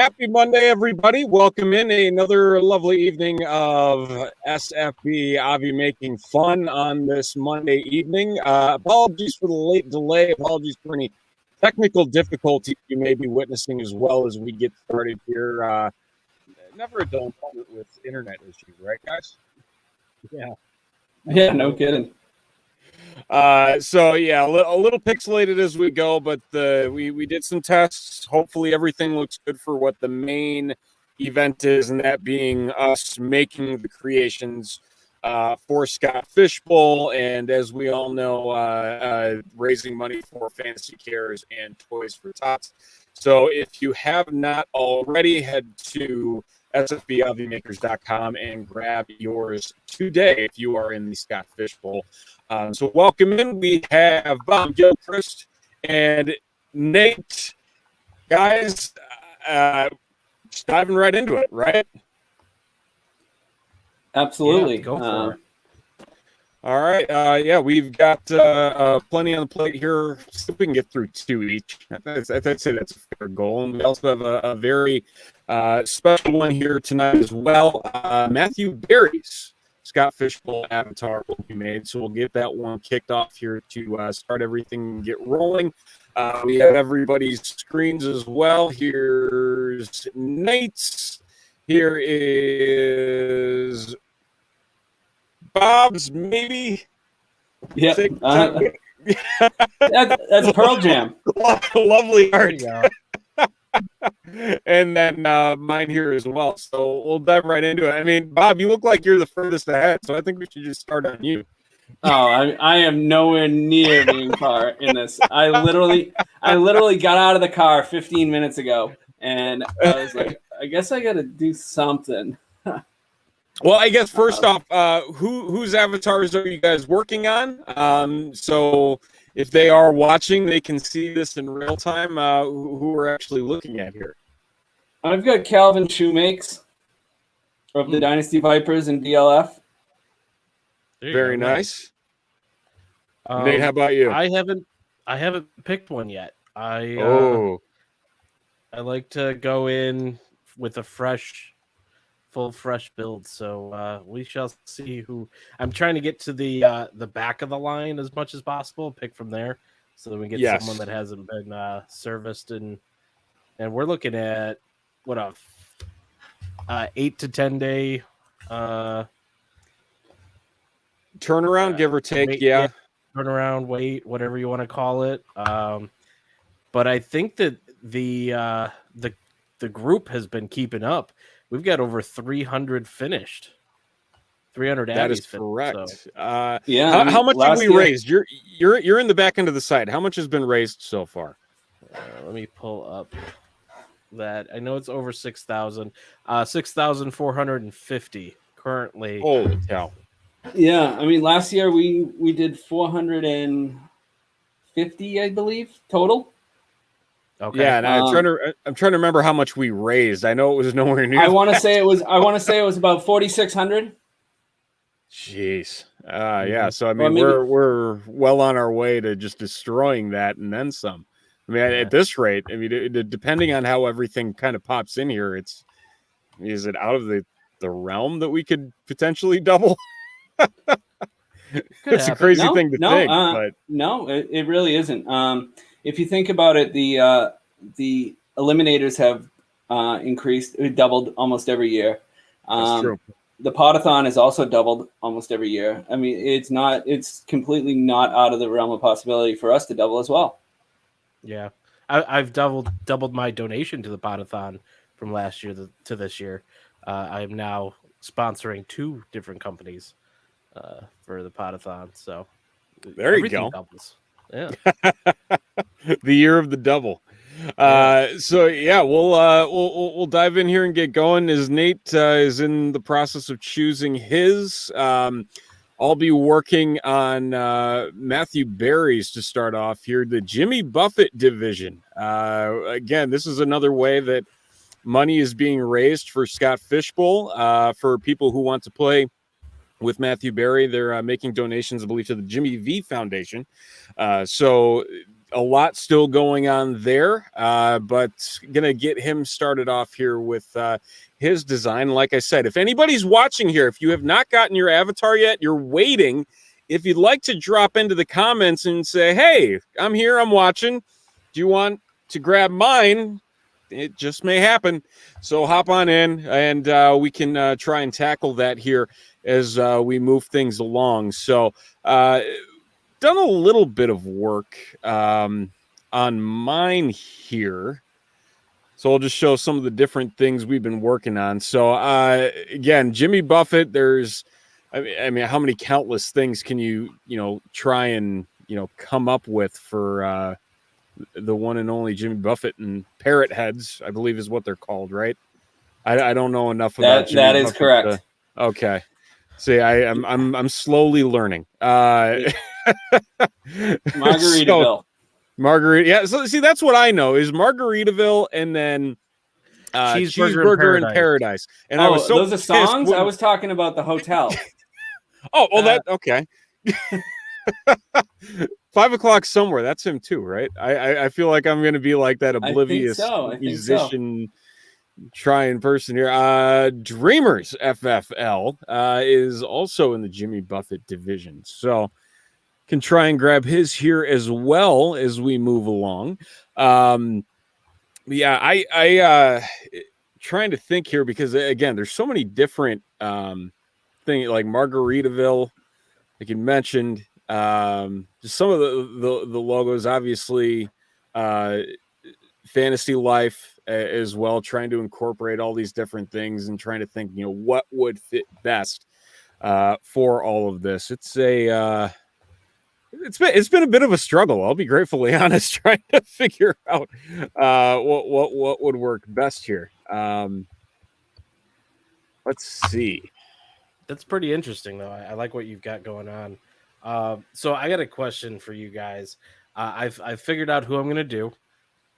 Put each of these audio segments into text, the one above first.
Happy Monday, everybody. Welcome in another lovely evening of SFB Avi making fun on this Monday evening. Apologies for the late delay. Apologies for any technical difficulties you may be witnessing as well as we get started here. Never a dull moment with internet issues, right, guys? Yeah, no kidding. So yeah, a little pixelated as we go, but we did some tests. Hopefully everything looks good for what the main event is, and that being us making the creations for Scott Fishbowl, and as we all know, raising money for Fantasy Cares and Toys for Tots. So if you have not already, head to SFBAvimakers.com and grab yours today if you are in the Scott Fishbowl. So welcome in. We have Bob Gilchrist and Nate. Guys, just diving right into it, right? Absolutely. Yeah, go for it. All right. Yeah, we've got plenty on the plate here. See if we can get through two each. I'd say that's a fair goal. And we also have a very special one here tonight as well. Matthew Berry's Scott Fishbowl avatar will be made, so we'll get that one kicked off here to start everything and get rolling. We have everybody's screens as well. Here's Nate's. Here is Bob's, maybe. Yeah, that's Pearl Jam. Lovely art. And then mine here as well. So we'll dive right into it. I mean, Bob, you look like you're the furthest ahead, so I think we should just start on you. Oh, I am nowhere near being far in this. I literally got out of the car 15 minutes ago, and I was like, I guess I got to do something. Well, I guess first off, whose avatars are you guys working on? So if they are watching, they can see this in real time. Who we're actually looking at here? I've got Calvin Shoemakes of the Dynasty Vipers and DLF. Very nice. Nate, how about you? I haven't picked one yet. I like to go in with a full fresh build. So we shall see who. I'm trying to get to the back of the line as much as possible. Pick from there, so that we get someone that hasn't been serviced, and we're looking at what a 8 to 10 day turnaround, give or take. Wait, turnaround, wait, whatever you want to call it. But I think that the group has been keeping up. We've got over 300 finished. 300 That Abbies is correct. finished, so. Yeah. How much have we raised? You're in the back end of the site. How much has been raised so far? Let me pull up that. I know it's over 6,000. 6,450 currently. Holy cow. Yeah, I mean, last year we did 450, I believe, total. Okay. Yeah, and I'm trying to remember how much we raised. I know it was nowhere near. I want to say it was about 4,600. Jeez. Yeah. So I mean, we're well on our way to just destroying that and then some. I mean, at this rate, I mean, depending on how everything kind of pops in here, is it out of the realm that we could potentially double? It's a crazy thing to think, but no, it really isn't. If you think about it, the eliminators have doubled almost every year. That's true. The Podathon has also doubled almost every year. I mean, it's completely not out of the realm of possibility for us to double as well. Yeah, I've doubled my donation to the Podathon from last year to this year. I am now sponsoring 2 different companies for the Podathon. So there you go. Doubles. Yeah. The year of the double. So yeah, we'll dive in here and get going. As Nate is in the process of choosing his, I'll be working on Matthew Berry's to start off here. The Jimmy Buffett division. Again, this is another way that money is being raised for Scott Fishbowl for people who want to play with Matthew Berry. They're making donations, I believe, to the Jimmy V Foundation. So a lot still going on there, but gonna get him started off here with his design. Like I said, if anybody's watching here, if you have not gotten your avatar yet, you're waiting. If you'd like to drop into the comments and say, hey, I'm here, I'm watching, do you want to grab mine? It just may happen. So hop on in, and we can try and tackle that here as we move things along. So done a little bit of work on mine here. So I'll just show some of the different things we've been working on. So again, Jimmy Buffett, there's, I mean, how many countless things can you try and, come up with for the one and only Jimmy Buffett and parrot heads, I believe is what they're called, right? I don't know enough about Jimmy that is Buffett correct. Okay. See, I'm slowly learning. Margaritaville. Margarita, yeah. So see, that's what I know is Margaritaville, and then cheeseburger in paradise. And I was so those are songs. I was talking about the hotel. That okay. 5 o'clock somewhere. That's him too, right? I feel like I'm going to be like that oblivious musician trying person here. Dreamers FFL is also in the Jimmy Buffett division, so can try and grab his here as well as we move along. Yeah, I trying to think here because again, there's so many different things like Margaritaville, like you mentioned. Just some of the logos, obviously, Fantasy Life as well, trying to incorporate all these different things and trying to think, what would fit best for all of this. It's been a bit of a struggle. I'll be gratefully honest, trying to figure out what would work best here. Let's see. That's pretty interesting, though. I like what you've got going on. So I got a question for you guys. I've figured out who I'm going to do,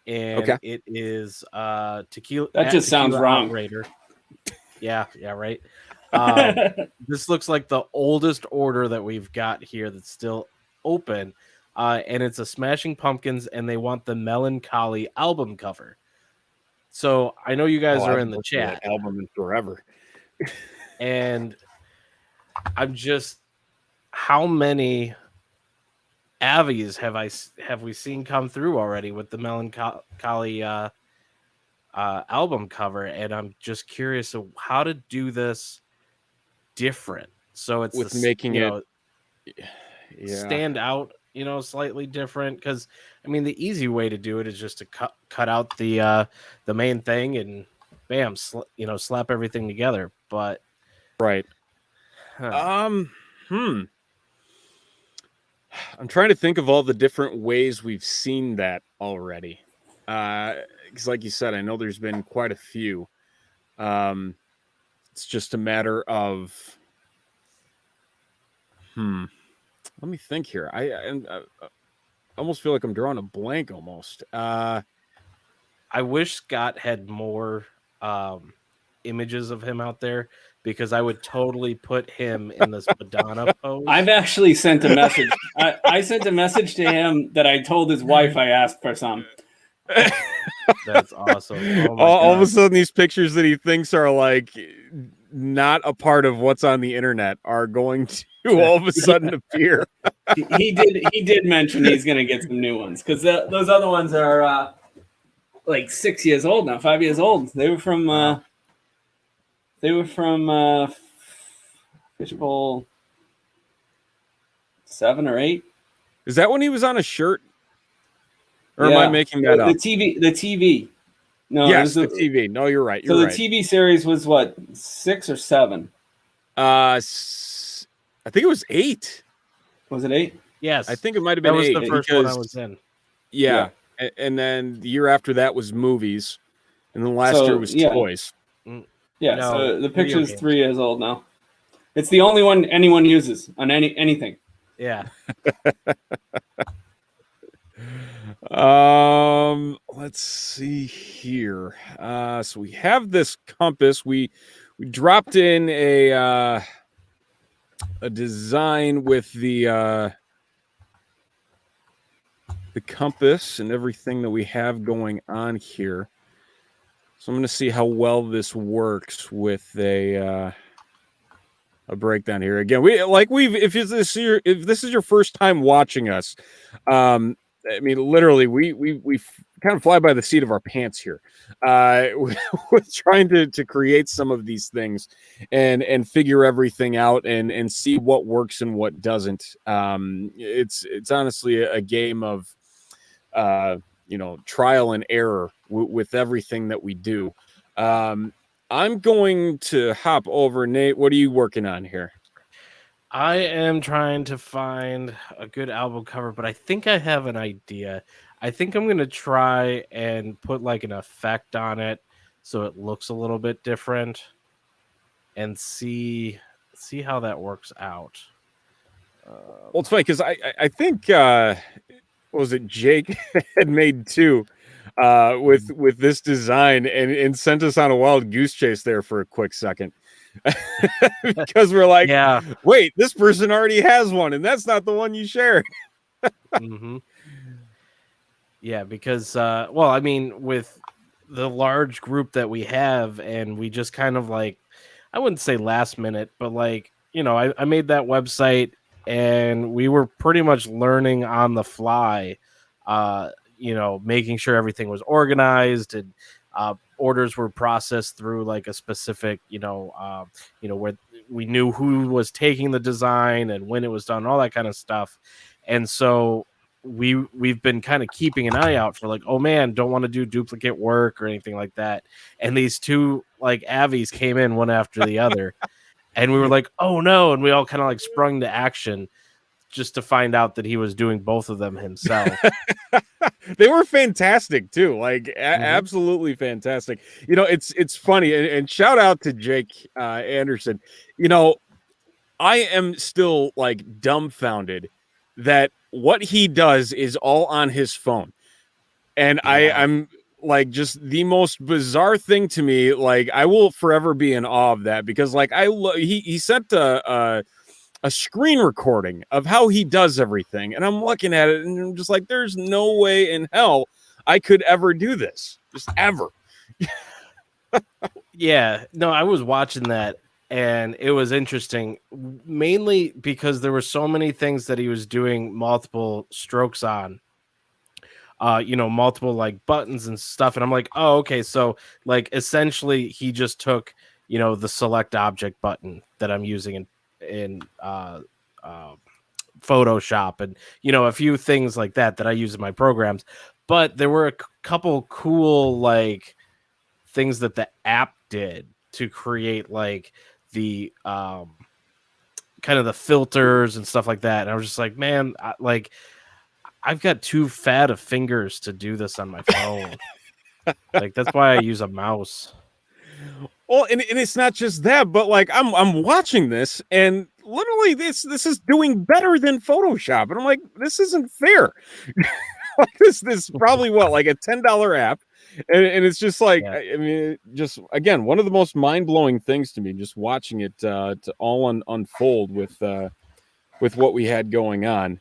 and it is Tequila. That just sounds wrong. Raider. Yeah, right. This looks like the oldest order that we've got here that's still open, and it's a Smashing Pumpkins, and they want the Melancholy album cover. So I know you guys are in the chat. Album in forever, and I'm just, how many Avies have we seen come through already with the Melancholy album cover? And I'm just curious of how to do this different, so it's with making it stand out, slightly different. Because I mean, the easy way to do it is just to cut out the main thing and bam, slap everything together. But right. I'm trying to think of all the different ways we've seen that already. Because like you said, I know there's been quite a few. It's just a matter of, let me think here. I almost feel like I'm drawing a blank almost. I wish Scott had more images of him out there, because I would totally put him in this Madonna pose. I've actually sent a message. I sent a message to him that I told his wife I asked for some. That's awesome. Oh all of a sudden, these pictures that he thinks are like not a part of what's on the internet are going to all of a sudden appear. He did mention he's going to get some new ones, because those other ones are like 6 years old now, 5 years old. They were from Fishbowl 7 or 8. Is that when he was on a shirt? Or am I making that up? The TV. No, yes, the TV. No, you're right. The TV series was what, 6 or 7? I think it was 8. Was it 8? Yes, I think it might have been 8. That was the first one I was in. Yeah. And then the year after that was movies, and then last year was toys. Yeah, so the picture is 3 years old now. It's the only one anyone uses on anything. Yeah. Let's see here. So we have this compass. We dropped in a design with the the compass and everything that we have going on here. So I'm going to see how well this works with a breakdown here. Again, if this is your first time watching us, I mean, literally, we kind of fly by the seat of our pants here, with trying to create some of these things and figure everything out and see what works and what doesn't. It's honestly a game of trial and error with everything that we do. I'm going to hop over. Nate, what are you working on here? I am trying to find a good album cover, but I think I have an idea. I think I'm going to try and put like an effect on it so it looks a little bit different and see how that works out. Well, it's funny because I think what was it, Jake had made two with this design and sent us on a wild goose chase there for a quick second. Because we're like, yeah, wait, this person already has one, and that's not the one you shared. mm-hmm. Yeah, because well, I mean, with the large group that we have, and we just kind of like, I wouldn't say last minute, but like, I made that website, and we were pretty much learning on the fly, making sure everything was organized and orders were processed through like a specific, where we knew who was taking the design and when it was done, all that kind of stuff. And so we've been kind of keeping an eye out for like, oh man, don't want to do duplicate work or anything like that. And these two like Avis came in one after the other, and we were like, oh no, and we all kind of like sprung to action just to find out that he was doing both of them himself. They were fantastic too, like absolutely fantastic. It's funny, and shout out to Jake Anderson. I am still like dumbfounded that what he does is all on his phone, and I'm like, just the most bizarre thing to me. Like, I will forever be in awe of that, because like he sent a screen recording of how he does everything, and I'm looking at it and I'm just like, there's no way in hell I could ever do this, just ever. Yeah, no, I was watching that, and it was interesting, mainly because there were so many things that he was doing multiple strokes on, multiple like buttons and stuff. And I'm like, oh, okay. So like essentially he just took, the select object button that I'm using in Photoshop, and a few things like that I use in my programs. But there were a couple cool like things that the app did to create like the kind of the filters and stuff like that. And I was just like, man, I've got too fat of fingers to do this on my phone. Like, that's why I use a mouse. Well, and it's not just that, but like I'm watching this, and literally this is doing better than Photoshop, and I'm like, this isn't fair. Like this probably like a $10 app, and it's just like, yeah. I mean, just again, one of the most mind-blowing things to me, just watching it to all unfold with what we had going on.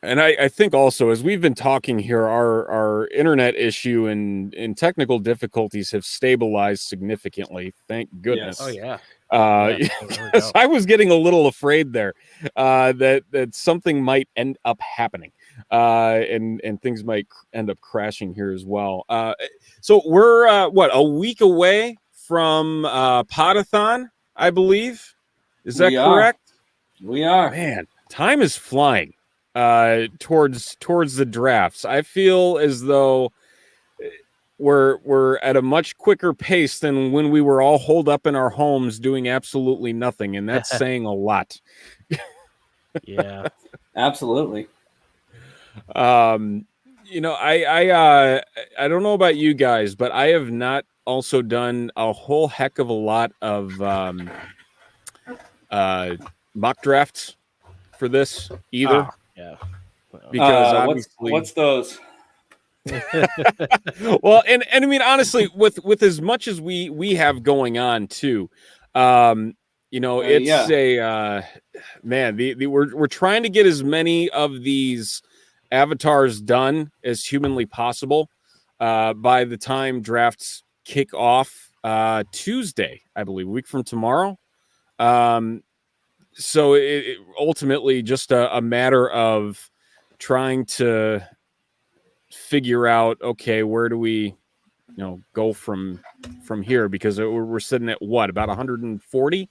And I think also, as we've been talking here, our internet issue and technical difficulties have stabilized significantly. Thank goodness. Yes. Oh yeah. Because I was getting a little afraid there that something might end up happening, and things might end up crashing here as well. So we're a week away from Podathon, I believe. Is that correct? We are. Man, time is flying. Towards the drafts. I feel as though we're at a much quicker pace than when we were all holed up in our homes doing absolutely nothing, and that's saying a lot. Yeah, absolutely. I don't know about you guys, but I have not also done a whole heck of a lot of mock drafts for this either. Yeah, because obviously, what's those? Well, and I mean, honestly, with as much as we have going on too, it's a man. We're trying to get as many of these avatars done as humanly possible by the time drafts kick off Tuesday, I believe, a week from tomorrow. So it ultimately just a matter of trying to figure out, okay, where do we, go from here? Because we're sitting at what, about 140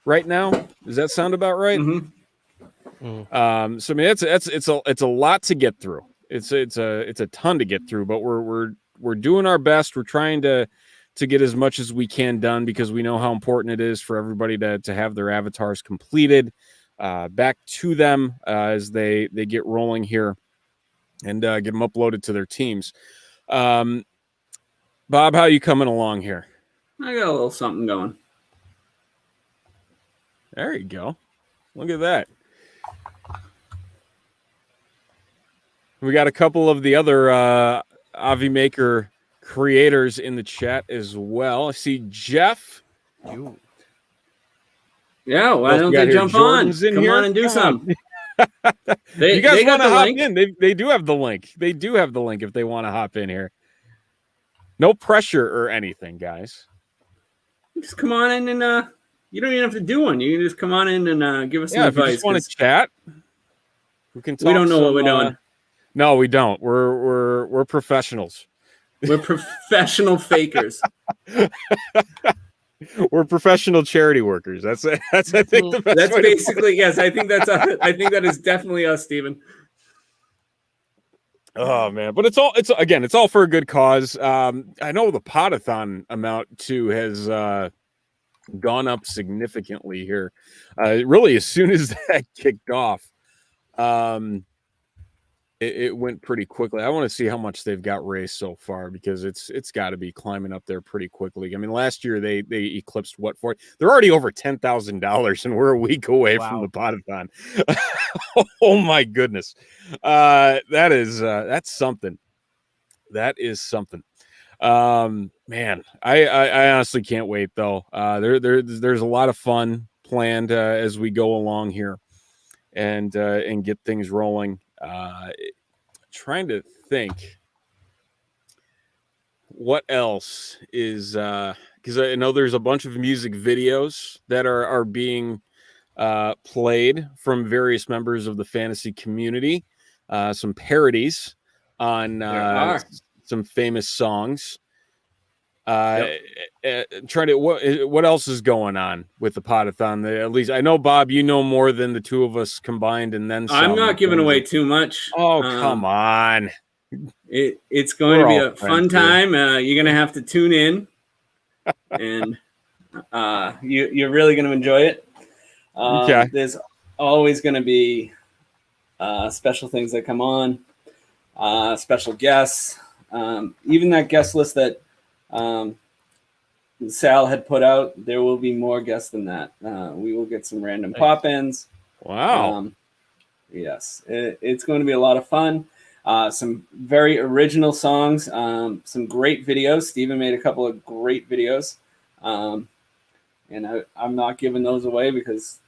right now? Does that sound about right? Mm-hmm. So I mean, it's a lot to get through. It's a ton to get through, but we're doing our best. We're trying to get as much as we can done, because we know how important it is for everybody to have their avatars completed back to them as they get rolling here, and get them uploaded to their teams. Bob, how are you coming along here? I got a little something going. There you go. Look at that. We got a couple of the other Avi Maker creators in the chat as well. I see Jeff. Yeah, why don't they jump on? Come on and do something. You guys want to hop in? They do have the link. They do have the link if they want to hop in here. No pressure or anything, guys. Just come on in, and you don't even have to do one. You can just come on in and give us some advice. If you just want to chat, we can talk. We don't know what we're doing. No, we don't. We're professionals. We're professional fakers. We're professional charity workers. That's I think the best. That's basically, yes. I think that is definitely us, Stephen. Oh man, but it's all for a good cause. I know the potathon amount too has gone up significantly here. Really, as soon as that kicked off, it went pretty quickly. I want to see how much they've got raised so far, because it's got to be climbing up there pretty quickly. I mean, last year they eclipsed they're already over $10,000, and we're a week away from the potathon. Oh my goodness, that's something. That is something. Man, I honestly can't wait though. There's a lot of fun planned as we go along here, and get things rolling. Trying to think what else is because I know there's a bunch of music videos that are being played from various members of the fantasy community, some parodies on some famous songs. Trying to what else is going on with the potathon? At least I know, Bob, you know more than the two of us combined, and then some. I'm not giving away too much. Oh, come on. It's going to be a fun time. You're going to have to tune in, and you're really going to enjoy it. Okay. There's always going to be special things that come on, special guests, even that guest list that Sal had put out. There will be more guests than that. We will get some random pop-ins. Wow. Yes, it's going to be a lot of fun. Some very original songs, some great videos. Steven made a couple of great videos. And I'm not giving those away because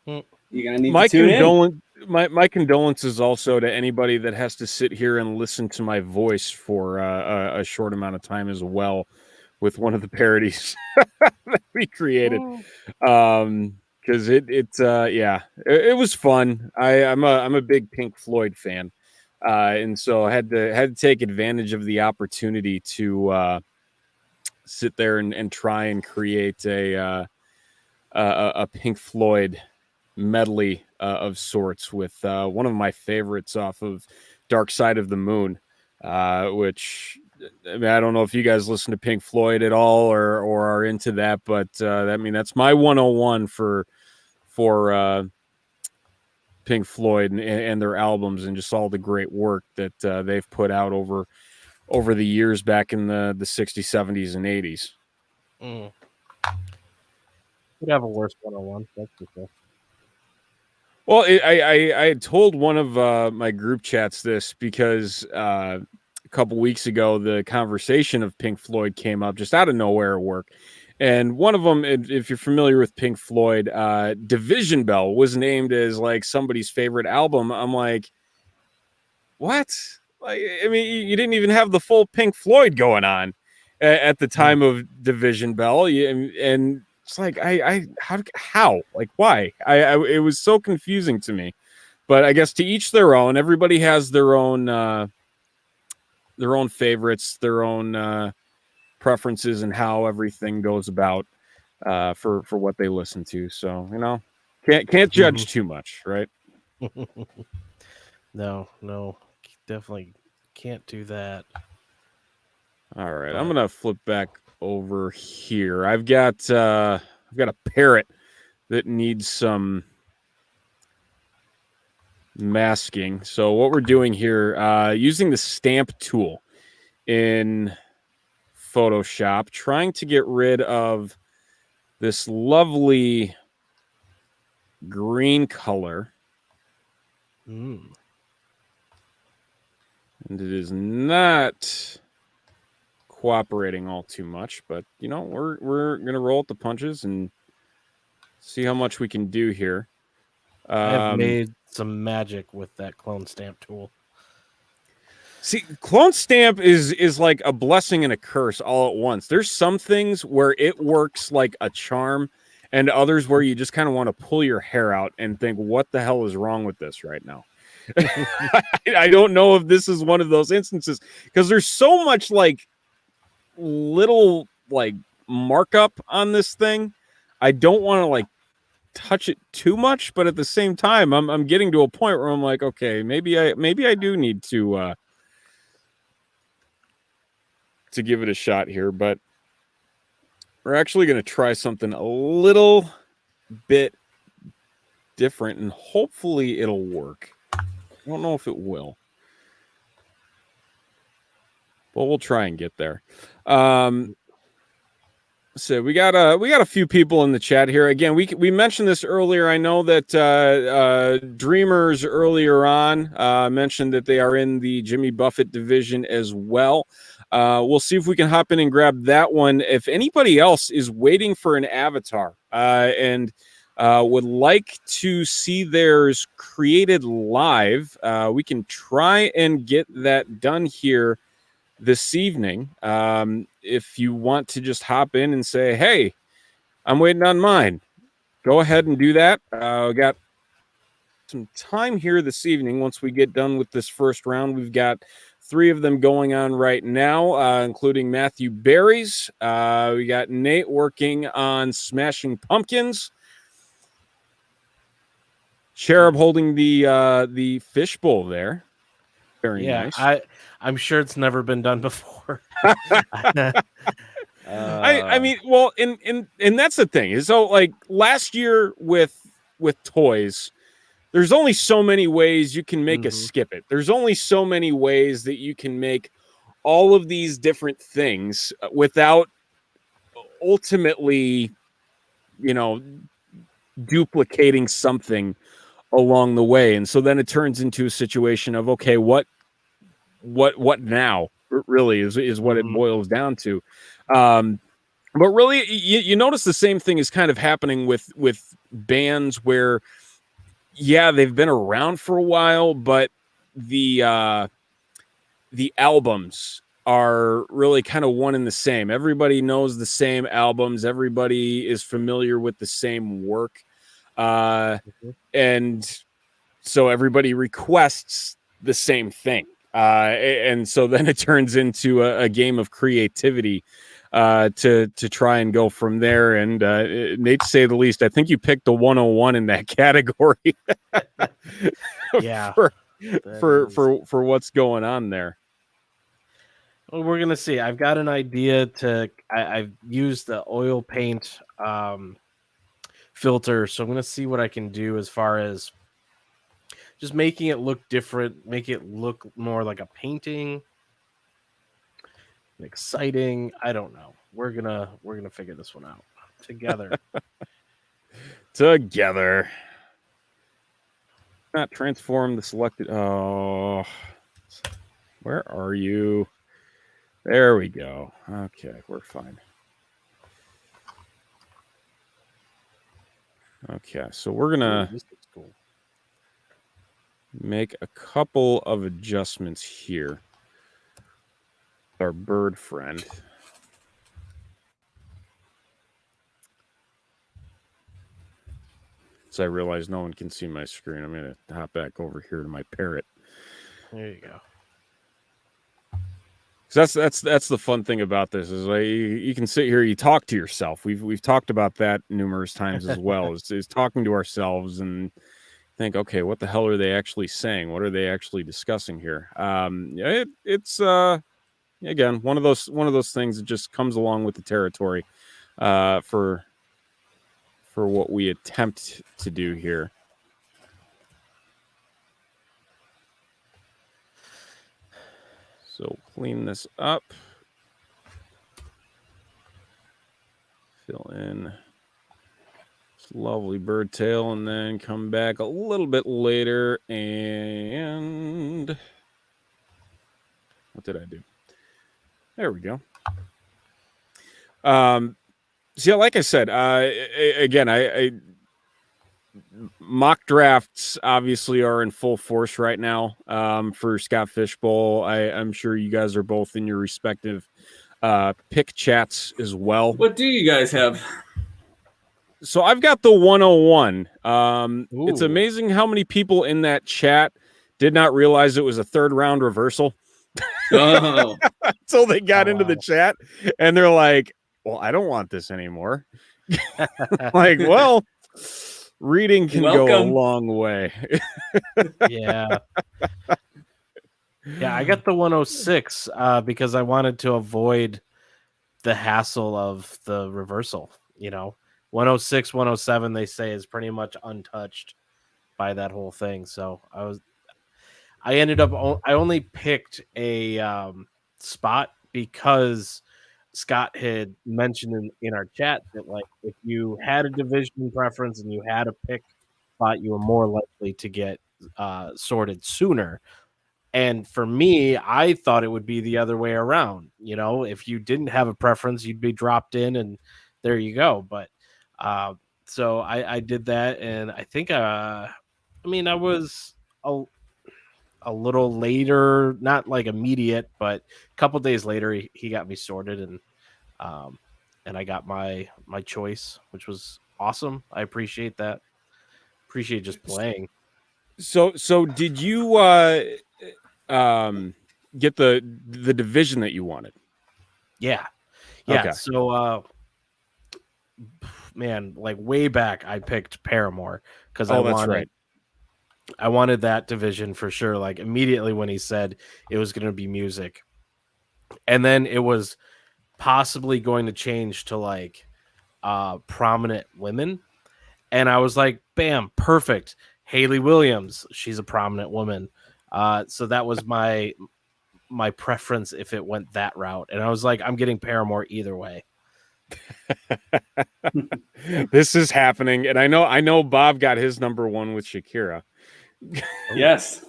you're going to need to tune in. My condolences also to anybody that has to sit here and listen to my voice for a short amount of time as well, with one of the parodies that we created. Because it was fun. I'm a big Pink Floyd fan, and so I had to take advantage of the opportunity to sit there and try and create a Pink Floyd medley of sorts with one of my favorites off of Dark Side of the Moon, which, I mean, I don't know if you guys listen to Pink Floyd at all or are into that, but that's my 101 for Pink Floyd and their albums, and just all the great work that they've put out over the years back in the 60s, 70s, and 80s. We'd have a worse 101. That's for sure. Well, I had told one of my group chats this because a couple weeks ago, the conversation of Pink Floyd came up just out of nowhere at work. And one of them, if you're familiar with Pink Floyd, Division Bell was named as like somebody's favorite album. I'm like, what? Like, I mean, you didn't even have the full Pink Floyd going on at the time of Division Bell, and it's like how like why? It was so confusing to me. But I guess to each their own. Everybody has their own favorites, their own preferences, and how everything goes about for what they listen to. So can't judge too much, right? No, definitely can't do that. All right, I'm gonna flip back over here. I've got a parrot that needs some masking. So what we're doing here, using the stamp tool in Photoshop, trying to get rid of this lovely green color. And it is not cooperating all too much, but we're gonna roll with the punches and see how much we can do here. I have made some magic with that clone stamp tool. See, clone stamp is like a blessing and a curse all at once. There's some things where it works like a charm, and others where you just kind of want to pull your hair out and think, what the hell is wrong with this right now? I don't know if this is one of those instances, because there's so much like little like markup on this thing. I don't want to like touch it too much, but at the same time, I'm getting to a point where I'm like, okay, maybe I do need to give it a shot here. But we're actually going to try something a little bit different, and hopefully it'll work. I don't know if it will, but we'll try and get there. So we got a few people in the chat here. Again, we mentioned this earlier. I know that Dreamers earlier on mentioned that they are in the Jimmy Buffett division as well. We'll see if we can hop in and grab that one. If anybody else is waiting for an avatar and would like to see theirs created live, we can try and get that done here this evening. If you want to just hop in and say, hey, I'm waiting on mine, go ahead and do that. We got some time here this evening. Once we get done with this first round, we've got 3 of them going on right now, including Matthew Berries. We got Nate working on Smashing Pumpkins. Cherub holding the fishbowl there. Very nice. I'm sure it's never been done before. I mean, well, and that's the thing is, so like last year with toys, there's only so many ways you can make a skip it. There's only so many ways that you can make all of these different things without ultimately, duplicating something along the way. And so then it turns into a situation of, okay, what now really is what it boils down to. But really, you notice the same thing is kind of happening with bands where, yeah, they've been around for a while, but the albums are really kind of one and the same. Everybody knows the same albums. Everybody is familiar with the same work. And so everybody requests the same thing. And so then it turns into a game of creativity to try and go from there. And Nate, to say the least, I think you picked the 101 in that category. Yeah. for what's going on there. Well, we're gonna see. I've got an idea I've used the oil paint filter, so I'm gonna see what I can do as far as just making it look different, make it look more like a painting, exciting. I don't know. We're gonna figure this one out together. Together. Not transform the selected. Oh, where are you? There we go. Okay, we're fine. Okay, so we're gonna. This looks cool. make a couple of adjustments here. Our bird friend. So I realize no one can see my screen. I'm going to hop back over here to my parrot. There you go. So that's the fun thing about this is like you can sit here, you talk to yourself. We've talked about that numerous times as well. is talking to ourselves and think, okay, what the hell are they actually saying? What are they actually discussing here? It's again one of those things that just comes along with the territory for what we attempt to do here. So clean this up. Fill in this lovely bird tail and then come back a little bit later and what did I do? There we go. So yeah, like I said, again, I mock drafts obviously are in full force right now for Scott Fishbowl. I'm sure you guys are both in your respective pick chats as well. What do you guys have? So I've got the 101. It's Ooh. amazing how many people in that chat did not realize it was a third round reversal. Oh, Until they got Oh, into the wow. chat and they're like, well, I don't want this anymore. Like, well, reading can go a Welcome. long way. Yeah. Yeah, I got the 106 because I wanted to avoid the hassle of the reversal. 106, 107, they say is pretty much untouched by that whole thing. So I ended up, I only picked a spot because Scott had mentioned in our chat that like if you had a division preference and you had a pick spot, you were more likely to get sorted sooner. And for me, I thought it would be the other way around. If you didn't have a preference, you'd be dropped in and there you go. But so I did that. And I think, I was a little later, not like immediate, but a couple days later, he got me sorted and I got my choice, which was awesome. I appreciate that. Appreciate just playing. So did you get the division that you wanted? Yeah. Okay. So man, like way back I picked Paramore because I wanted that division for sure. Like immediately when he said it was going to be music. And then it was possibly going to change to like prominent women. And I was like, bam, perfect. Haley Williams, she's a prominent woman. So that was my preference if it went that route. And I was like, I'm getting Paramore either way. This is happening. And I know Bob got his number one with Shakira. yes.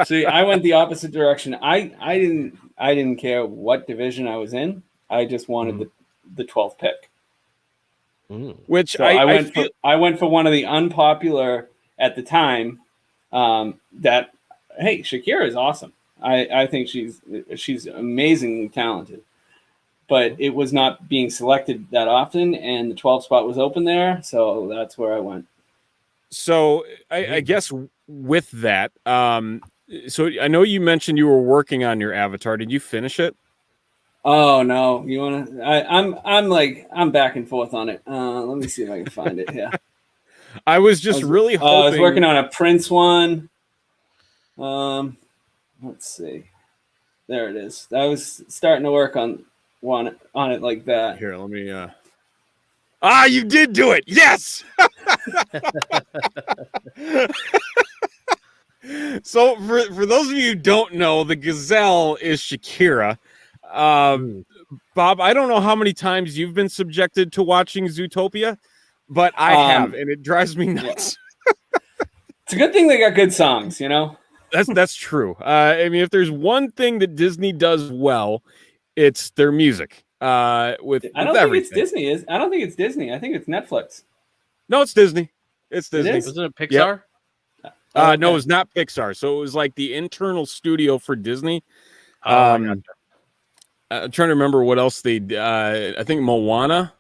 See, I went the opposite direction. I didn't care what division I was in. I just wanted the 12th pick. Which so I went for one of the unpopular at the time. That hey, Shakira is awesome. I think she's amazingly talented, but it was not being selected that often, and the 12th spot was open there, so that's where I went. So I guess with that, so I know you mentioned you were working on your avatar. Did you finish it? Oh no, you want to? I'm back and forth on it. Let me see if I can find it. Yeah, I was really hoping. I was working on a Prince one. Let's see. There it is. I was starting to work on it like that. Here, let me. You did do it. Yes. So for those of you who don't know, the gazelle is Shakira. Bob, I don't know how many times you've been subjected to watching Zootopia, but I have, and it drives me nuts. It's a good thing they got good songs, That's true. I mean, if there's one thing that Disney does well, it's their music. I don't think it's Disney. I don't think it's Disney. I think it's Netflix. No, it's Disney. It's Disney. Isn't it Pixar? No, it was not Pixar. So it was like the internal studio for Disney. I gotcha. I'm trying to remember what else they. I think Moana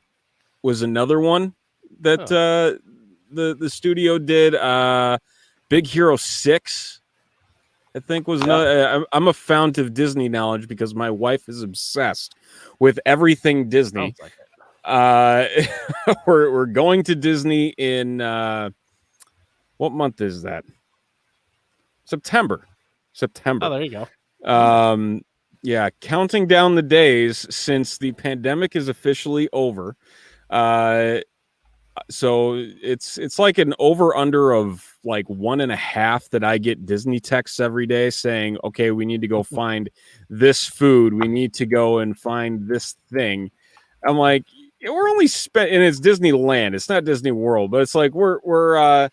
was another one that the studio did. Big Hero 6, I think, was another. I'm a fount of Disney knowledge because my wife is obsessed with everything Disney. Sounds like it. We're going to Disney in what month is that? September. Oh, there you go. Yeah, counting down the days since the pandemic is officially over. So it's like an over under of like 1.5 that I get Disney texts every day saying, okay, we need to go find this food. We need to go and find this thing. I'm like, we're only and it's Disneyland. It's not Disney World, but it's like we're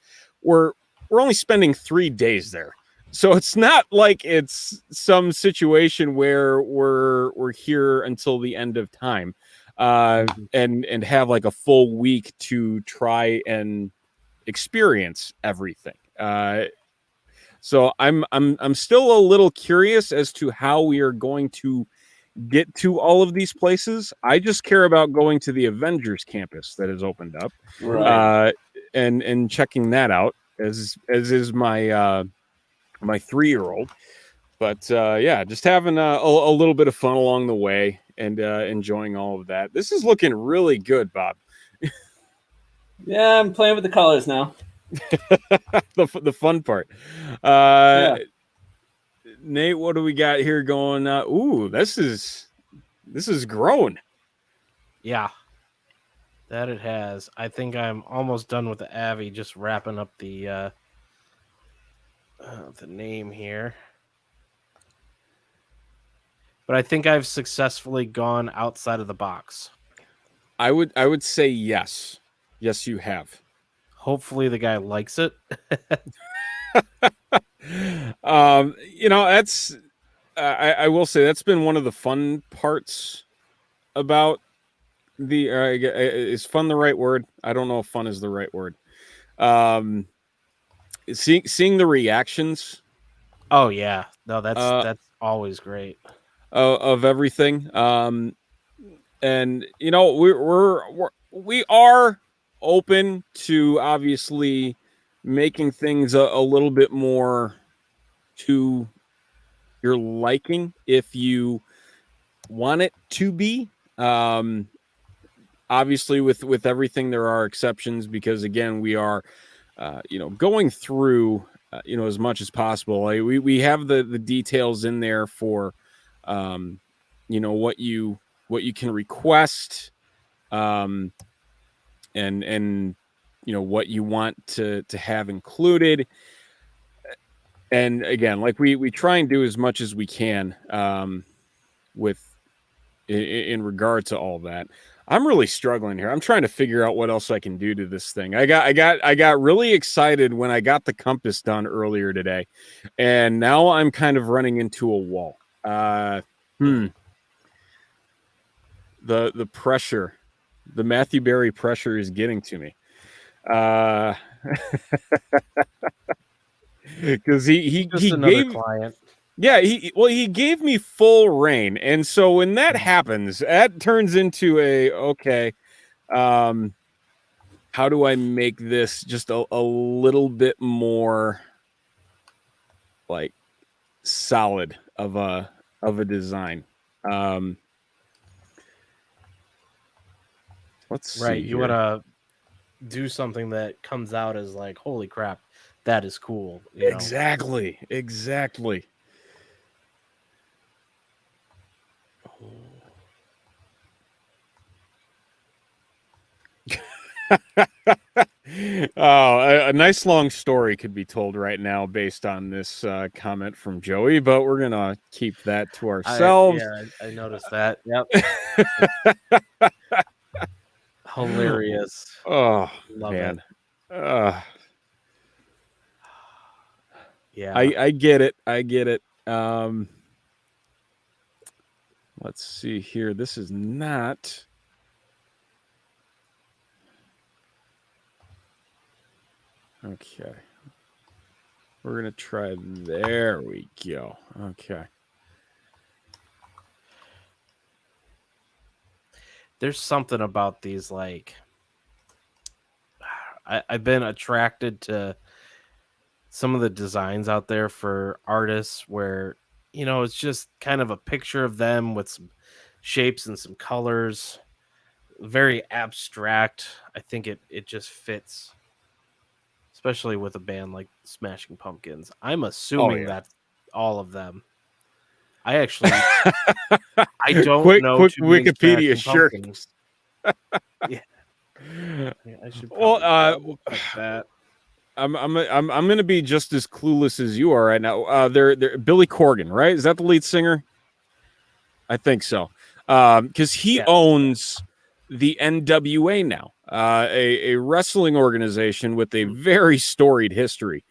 only spending 3 days there. So it's not like it's some situation where we're here until the end of time, and have like a full week to try and experience everything. So I'm still a little curious as to how we are going to get to all of these places. I just care about going to the Avengers campus that has opened up, Right. and checking that out, as is my 3-year-old. But yeah, just having a little bit of fun along the way and enjoying all of that. This is looking really good, Bob. Yeah, I'm playing with the colors now. the fun part. Nate, what do we got here going? Ooh, this is growing. Yeah, that it has. I think I'm almost done with the Avi. Just wrapping up the name here. But I think I've successfully gone outside of the box. I would say yes. Yes, you have. Hopefully the guy likes it. That's I will say that's been one of the fun parts about the is fun the right word? I don't know if fun is the right word. Seeing the reactions. Oh yeah, no, that's always great. Of everything. And we are open to obviously making things a little bit more to your liking if you want it to be. Obviously with everything there are exceptions, because again we are going through as much as possible. Like, we have the details in there for what you can request, and what you want to have included. And again, like we try and do as much as we can in regard to all that. I'm really struggling here. I'm trying to figure out what else I can do to this thing. I got really excited when I got the compass done earlier today, and now I'm kind of running into a wall. The pressure, the Matthew Berry pressure is getting to me. Because he gave client. Yeah, he gave me full reign, and so when that happens, that turns into okay. How do I make this just a little bit more like solid of a design? Let's see. You want to do something that comes out as like, holy crap, that is cool. Exactly. A nice long story could be told right now based on this comment from Joey, but we're gonna keep that to ourselves. I noticed that. Yep. Hilarious. Oh, love man. it. Yeah, I get it. Let's see here. This is not. Okay. We're gonna try. There we go. Okay. There's something about these, like, I've been attracted to some of the designs out there for artists where, it's just kind of a picture of them with some shapes and some colors, very abstract. I think it just fits, especially with a band like Smashing Pumpkins. I'm assuming that's all of them. I actually I don't know quick too many Wikipedia, Smashing sure. Pumpkins. Yeah. I should Well, double check that. I'm gonna be just as clueless as you are right now. They're Billy Corgan, right? Is that the lead singer? I think so. Because he owns the NWA now, a wrestling organization with a very storied history.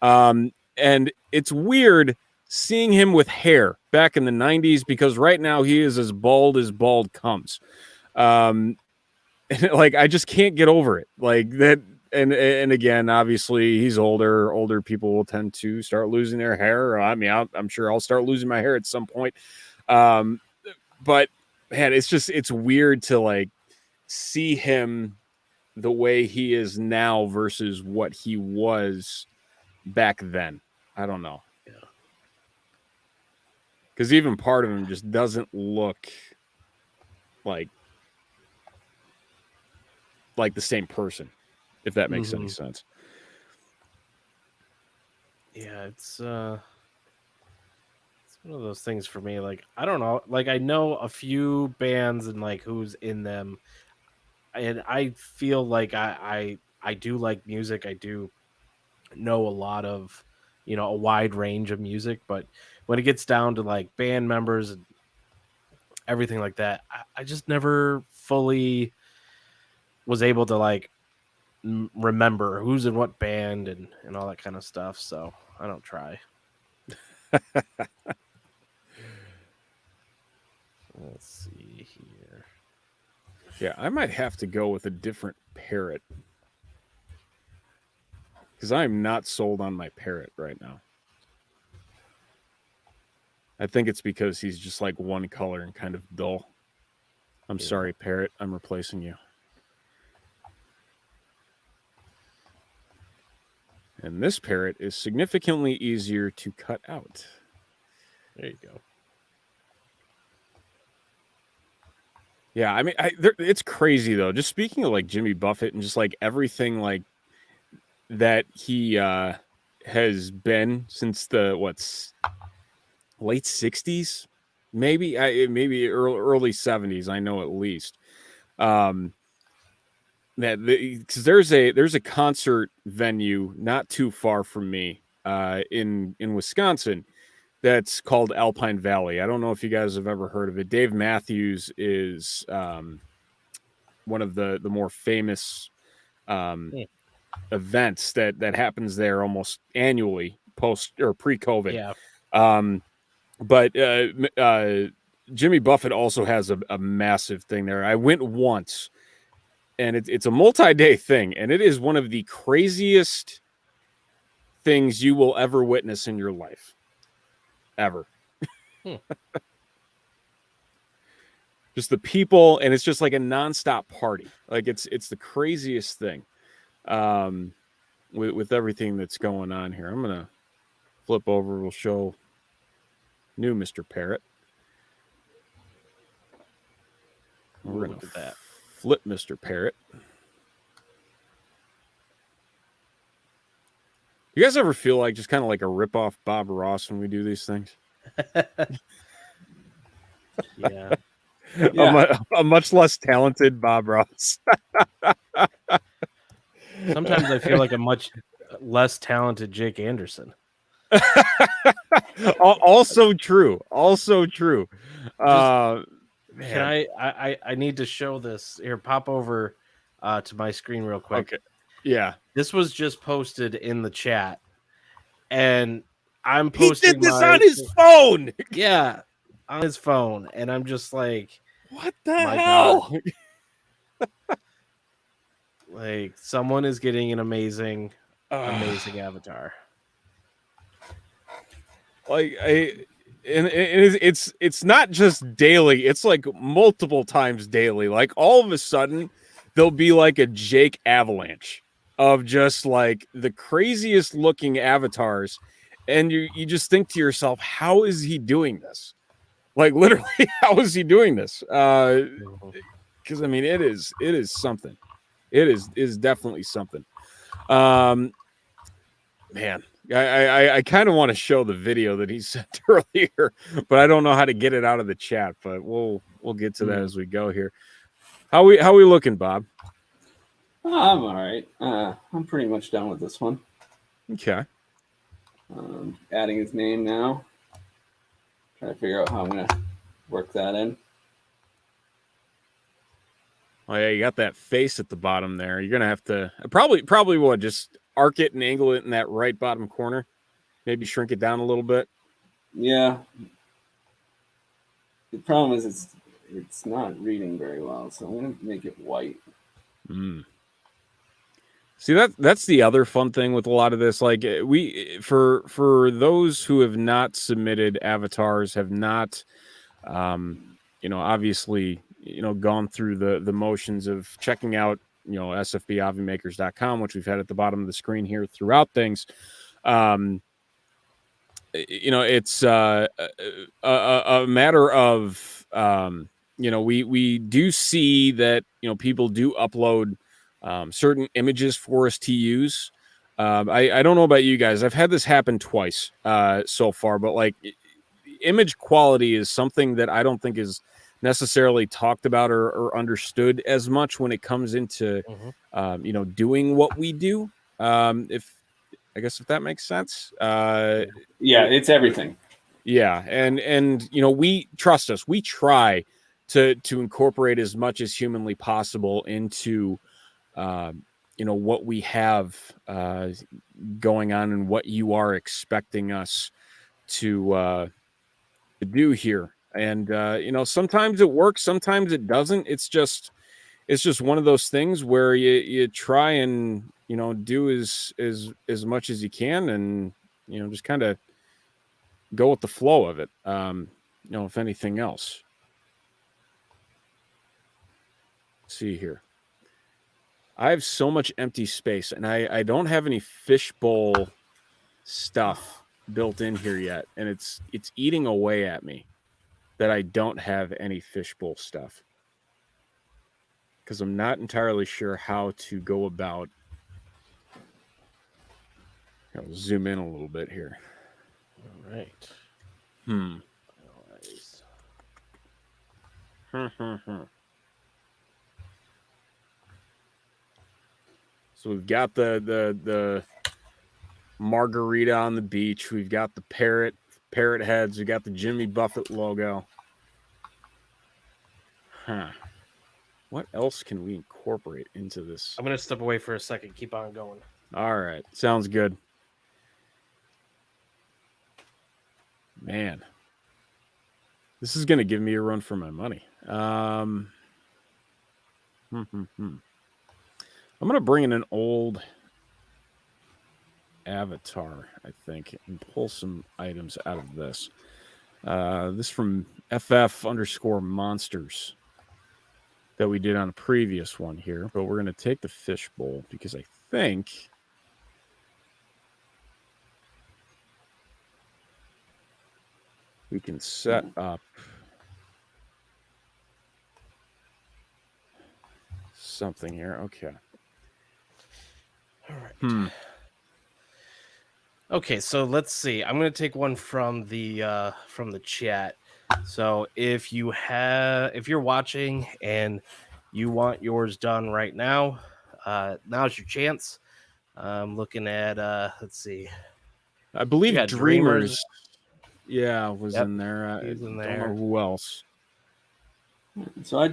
And it's weird seeing him with hair back in the 90s because right now he is as bald comes. Like, I just can't get over it. Like that. And again, obviously he's older. Older people will tend to start losing their hair. I mean, I'm sure I'll start losing my hair at some point. But man, it's weird to like see him the way he is now versus what he was back then. I don't know. Yeah. Because even part of him just doesn't look like the same person, if that makes any sense. Yeah, it's one of those things for me. Like, I don't know. Like, I know a few bands and like who's in them, and I feel like I do like music. I do know a lot of, a wide range of music, but when it gets down to like band members and everything like that, I just never fully was able to like remember who's in what band and all that kind of stuff. So I don't try. Let's see here. Yeah, I might have to go with a different parrot because I'm not sold on my parrot right now. I think it's because he's just like one color and kind of dull. I'm sorry, parrot. I'm replacing you. And this parrot is significantly easier to cut out. There you go. Yeah, I mean, it's crazy though. Just speaking of like Jimmy Buffett and just like everything like that he has been since the late 60s, maybe early 70s. I know at least. That because there's a concert venue not too far from me in Wisconsin that's called Alpine Valley. I don't know if you guys have ever heard of it. Dave Matthews is one of the more famous events that happens there almost annually post or pre-COVID. Yeah. But Jimmy Buffett also has a massive thing there. I went once. And it's a multi-day thing, and it is one of the craziest things you will ever witness in your life. Ever. Just the people, and it's just like a nonstop party. Like it's the craziest thing with everything that's going on here. I'm going to flip over. We'll show new Mr. Parrot. We're going to flip Mr. Parrot. You guys ever feel like just kind of like a rip-off Bob Ross when we do these things? Yeah. A much less talented Bob Ross. Sometimes I feel like a much less talented Jake Anderson. Also true. Can I need to show this here. Pop over to my screen real quick. Okay. Yeah. This was just posted in the chat, and I'm posting. He did this on his phone. Yeah, on his phone, and I'm just like, what the hell? Like, someone is getting an amazing avatar. Like it's not just daily, it's like multiple times daily. Like all of a sudden there'll be like a Jake avalanche of just like the craziest looking avatars, and you just think to yourself, how is he doing this? Like literally, how is he doing this? Because I mean it is something. It is definitely something. Man, I kind of want to show the video that he sent earlier, but I don't know how to get it out of the chat. But we'll get to that as we go here. How we looking, Bob? I'm all right. I'm pretty much done with this one. Okay. Adding his name now. Trying to figure out how I'm gonna work that in. Oh yeah, you got that face at the bottom there. You're gonna have to probably what, just arc it and angle it in that right bottom corner. Maybe shrink it down a little bit. Yeah. The problem is it's not reading very well, so I'm gonna make it white. See, that's the other fun thing with a lot of this. Like for those who have not submitted avatars, have not, obviously, gone through the motions of checking out, SFBAvimakers.com, which we've had at the bottom of the screen here throughout things. It's a matter of, we do see that, people do upload certain images for us to use. I don't know about you guys. I've had this happen twice so far, but like image quality is something that I don't think is necessarily talked about or understood as much when it comes into, doing what we do. If that makes sense. Yeah, it's everything. Yeah, and we trust us. We try to incorporate as much as humanly possible into what we have going on and what you are expecting us to do here. And sometimes it works, sometimes it doesn't. It's just one of those things where you try and do as much as you can, and just kind of go with the flow of it. If anything else. Let's see here. I have so much empty space, and I don't have any fishbowl stuff built in here yet, and it's eating away at me that I don't have any fishbowl stuff, because I'm not entirely sure how to go about. I'll zoom in a little bit here. All right. So we've got the margarita on the beach. We've got the parrot heads. We got the Jimmy Buffett logo. What else can we incorporate into this? I'm gonna step away for a second. Keep on going. All right, sounds good. Man, this is gonna give me a run for my money. I'm gonna bring in an old avatar, I think, and pull some items out of this. This from FF_monsters that we did on a previous one here, but we're gonna take the fishbowl because I think we can set up something here. Okay. All right. Okay, so let's see. I'm going to take one from the chat. So if you're watching and you want yours done right now, now's your chance. I'm looking at let's see. I believe Dreamers. Yeah, was in there. He's in I there. don't know who else. So I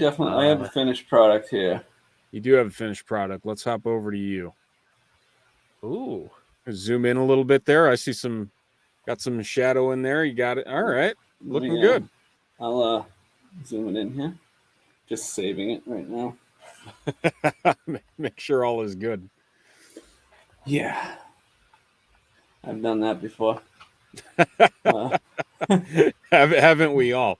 have a finished product here. You do have a finished product. Let's hop over to you. Ooh. Zoom in a little bit there. I see got some shadow in there. You got it. All right. Looking good. I'll zoom it in here. Just saving it right now. Make sure all is good. Yeah. I've done that before. Haven't we all?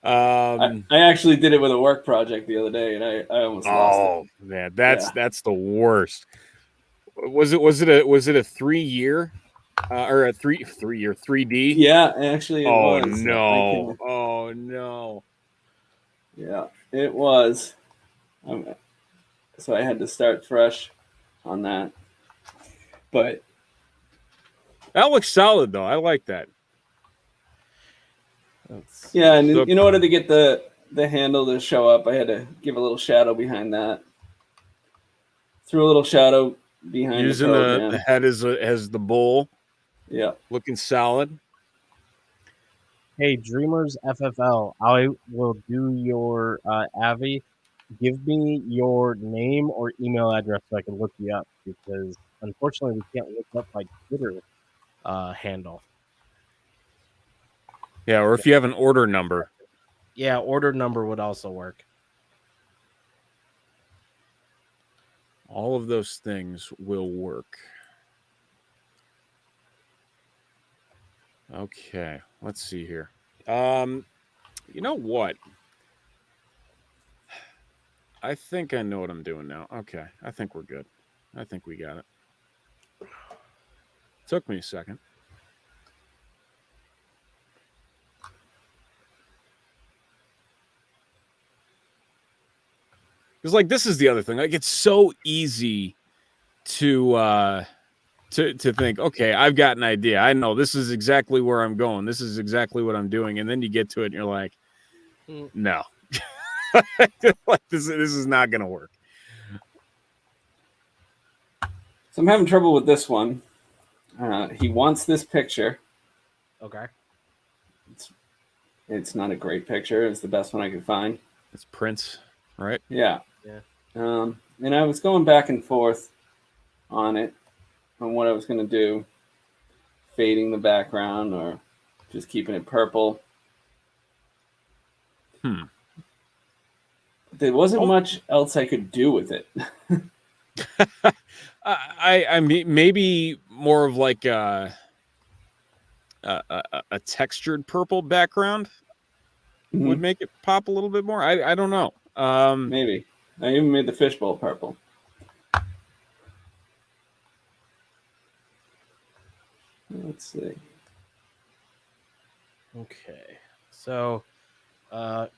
I actually did it with a work project the other day, and I almost lost it. Oh man, that's the worst. Was it a 3-year or a 3-year 3D? Yeah, actually it Oh was. no! Oh no! Yeah, it was. So I had to start fresh on that. But That looks solid though. I like that. yeah, and So- in order to get the handle to show up, I had to give a little shadow behind that. Threw a little shadow behind Using the the program. head as the bowl. Yeah. Looking solid. Hey, Dreamers FFL, I will do your Avi. Give me your name or email address so I can look you up because unfortunately we can't look up my Twitter handle. Yeah, or if you have an order number. Yeah, order number would also work. All of those things will work. Okay, let's see here. You know what? I think I know what I'm doing now. Okay, I think we're good. I think we got it. Took me a second. Because like this is the other thing. Like it's so easy to think, okay, I've got an idea. I know this is exactly where I'm going. This is exactly what I'm doing. And then you get to it and you're like, no. Like this is not gonna work. So I'm having trouble with this one. He wants this picture. Okay. It's not a great picture. It's the best one I could find. It's Prince, right? Yeah. Yeah. And I was going back and forth on it, on what I was going to do, fading the background or just keeping it purple. There wasn't much else I could do with it. I mean, maybe more of like a textured purple background would make it pop a little bit more. I don't know. Maybe. I even made the fishbowl purple. Let's see. Okay. So,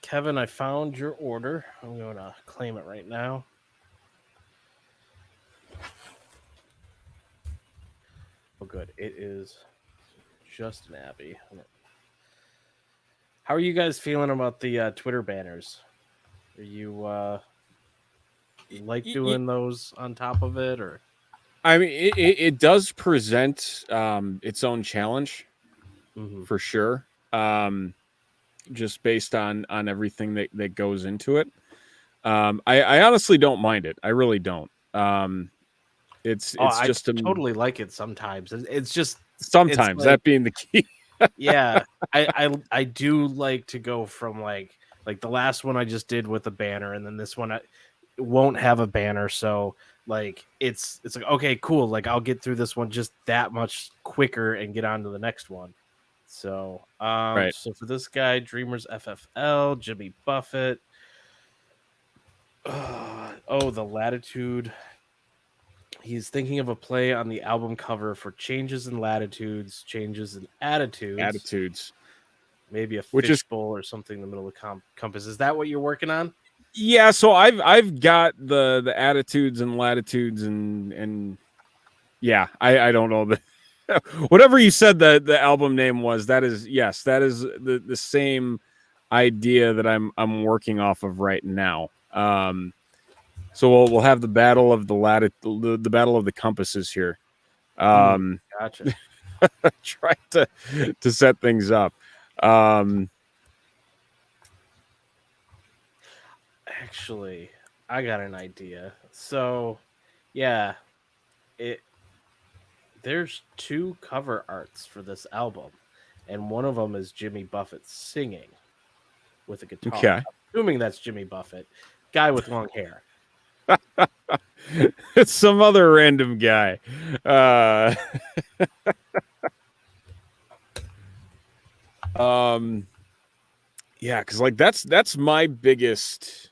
Kevin, I found your order. I'm going to claim it right now. Oh, good. It is just an Avi. How are you guys feeling about the Twitter banners? Are you like doing those on top of it, or? I mean, it does present its own challenge for sure. Just based on everything that goes into it. I honestly don't mind it. I really don't. It's just totally like it sometimes. It's just sometimes it's that being the key. Yeah, I do like to go from like the last one I just did with a banner, and then this one it won't have a banner, so like it's like okay, cool. Like I'll get through this one just that much quicker and get on to the next one. So Right. So for this guy, Dreamers FFL, Jimmy Buffett. Oh, the latitude. He's thinking of a play on the album cover for changes in latitudes, changes in attitudes. Maybe a fishbowl or something in the middle of the compass. Is that what you're working on? Yeah, so I've got the attitudes and latitudes and yeah, I don't know the whatever you said the album name was. That is the same idea that I'm working off of right now. So we'll have the battle of the battle of the compasses here. Gotcha. Try to set things up. Actually, I got an idea. So, yeah, there's 2 cover arts for this album, and one of them is Jimmy Buffett singing with a guitar. Okay. I'm assuming that's Jimmy Buffett, guy with long hair. It's some other random guy. Yeah, because like that's my biggest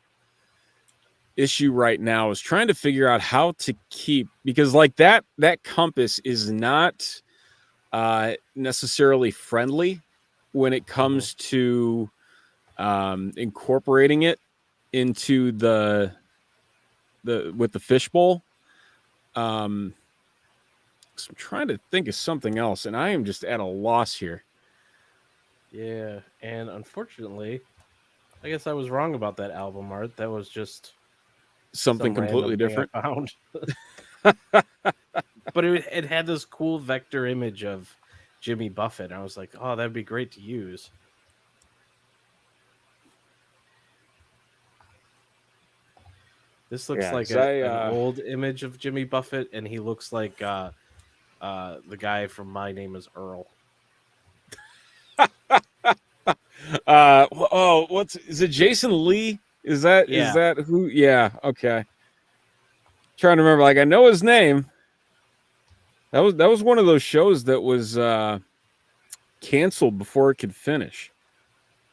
issue right now is trying to figure out how to keep, because like that compass is not necessarily friendly when it comes to incorporating it into the with the fishbowl. So I'm trying to think of something else, and I am just at a loss here. Yeah, and unfortunately, I guess I was wrong about that album art. That was just Something some random completely thing different. I found. But it had this cool vector image of Jimmy Buffett. And I was like, oh, that'd be great to use. This looks Yeah, like 'cause an old image of Jimmy Buffett, and he looks like the guy from My Name is Earl. Is it Jason Lee? Is that who? Yeah, okay. Trying to remember, like I know his name. That was one of those shows that was canceled before it could finish.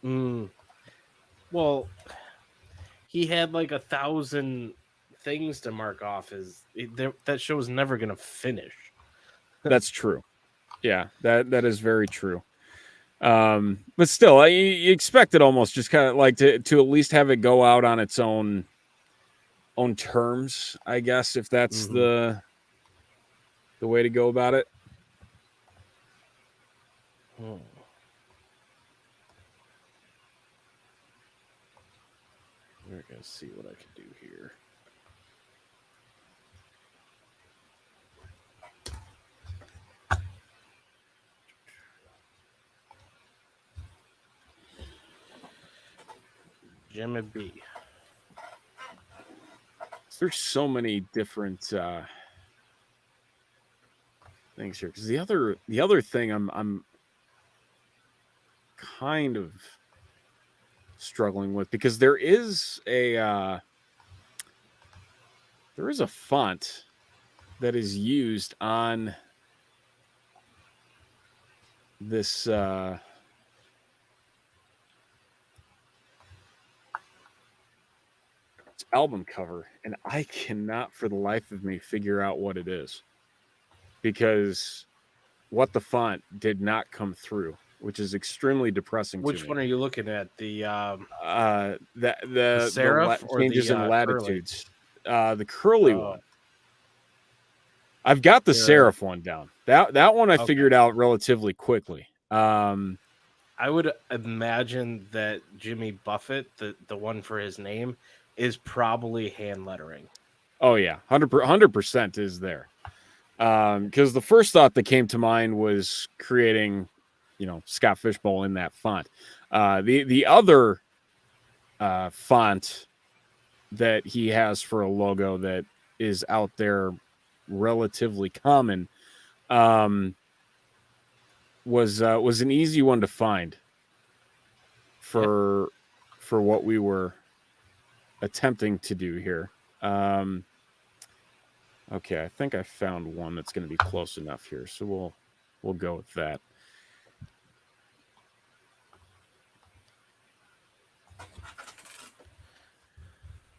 Well, he had like 1,000 things to mark off. That show is never gonna finish. That's true. Yeah, that is very true. But still, you expect it almost just kind of like to at least have it go out on its own terms, I guess, if that's the way to go about it. We're gonna see what I can do here. Jimmy B. There's so many different things here, because the other thing I'm kind of struggling with, because there is a font that is used on this album cover, and I cannot for the life of me figure out what it is, because what the font did not come through, which is extremely depressing. Which one are you looking at? The the serif or changes the in curly? latitudes, the curly Oh. one. I've got the Yeah. serif one down. That one I figured out relatively quickly. I would imagine that Jimmy Buffett, the one for his name, is probably hand lettering. Oh yeah, 100% is there. Because the first thought that came to mind was creating, Scott Fishbowl in that font. The other font that he has for a logo that is out there relatively common was an easy one to find for what we were attempting to do here. Okay, I think I found one that's going to be close enough here, so we'll go with that.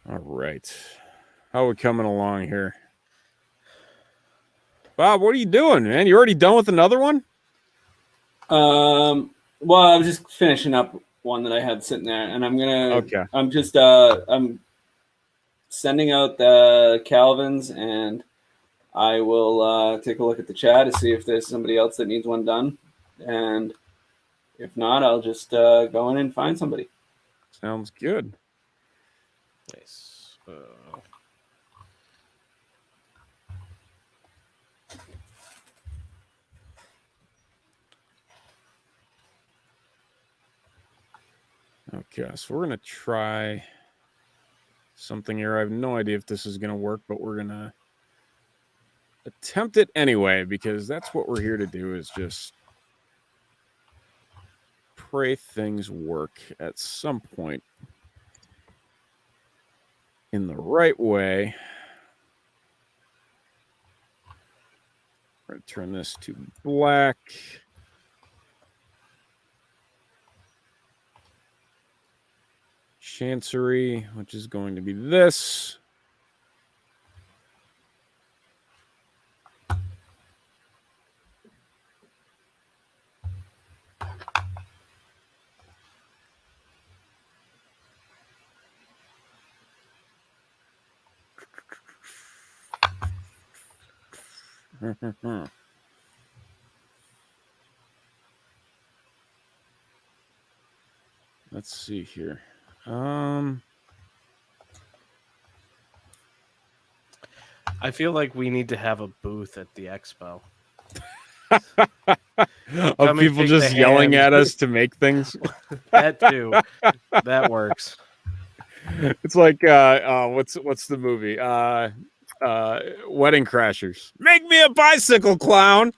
All right, how are we coming along here, Bob? What are you doing, man? You already done with another one? Well, I was just finishing up one that I had sitting there, and I'm gonna. Okay. I'm just. I'm sending out the Calvins, and I will take a look at the chat to see if there's somebody else that needs one done, and if not, I'll just go in and find somebody. Sounds good. Nice. Okay, so we're gonna try something here. I have no idea if this is gonna work, but we're gonna attempt it anyway, because that's what we're here to do, is just pray things work at some point in the right way. We're going to turn this to black. Chancery, which is going to be this. Let's see here. I feel like we need to have a booth at the expo. Of people just yelling at us to make things. That too. That works. It's like what's the movie? Wedding Crashers. Make me a bicycle clown.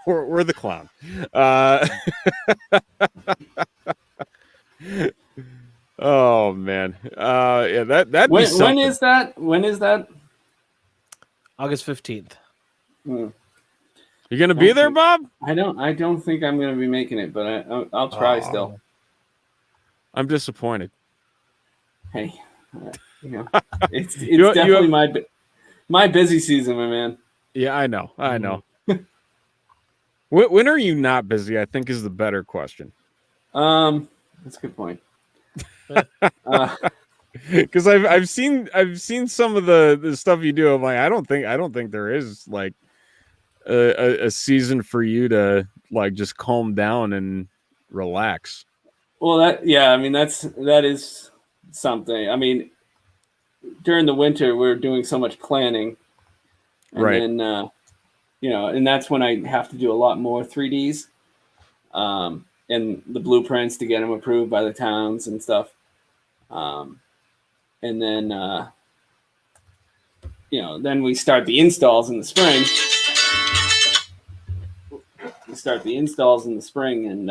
We're the clown. Oh man. Yeah, that when is that? When is that? August 15th. Hmm. You gonna be there, Bob? I don't think I'm gonna be making it, but I'll try still. I'm disappointed. Hey, you know, it's definitely my busy season, my man. Yeah, I know. When are you not busy? I think is the better question. That's a good point. Because I've seen some of the stuff you do. I'm like, I don't think there is like a season for you to like just calm down and relax. Well, that is something. I mean, during the winter we're doing so much planning, and right? Then and that's when I have to do a lot more 3Ds, and the blueprints to get them approved by the towns and stuff. And then then we start the installs in the spring. And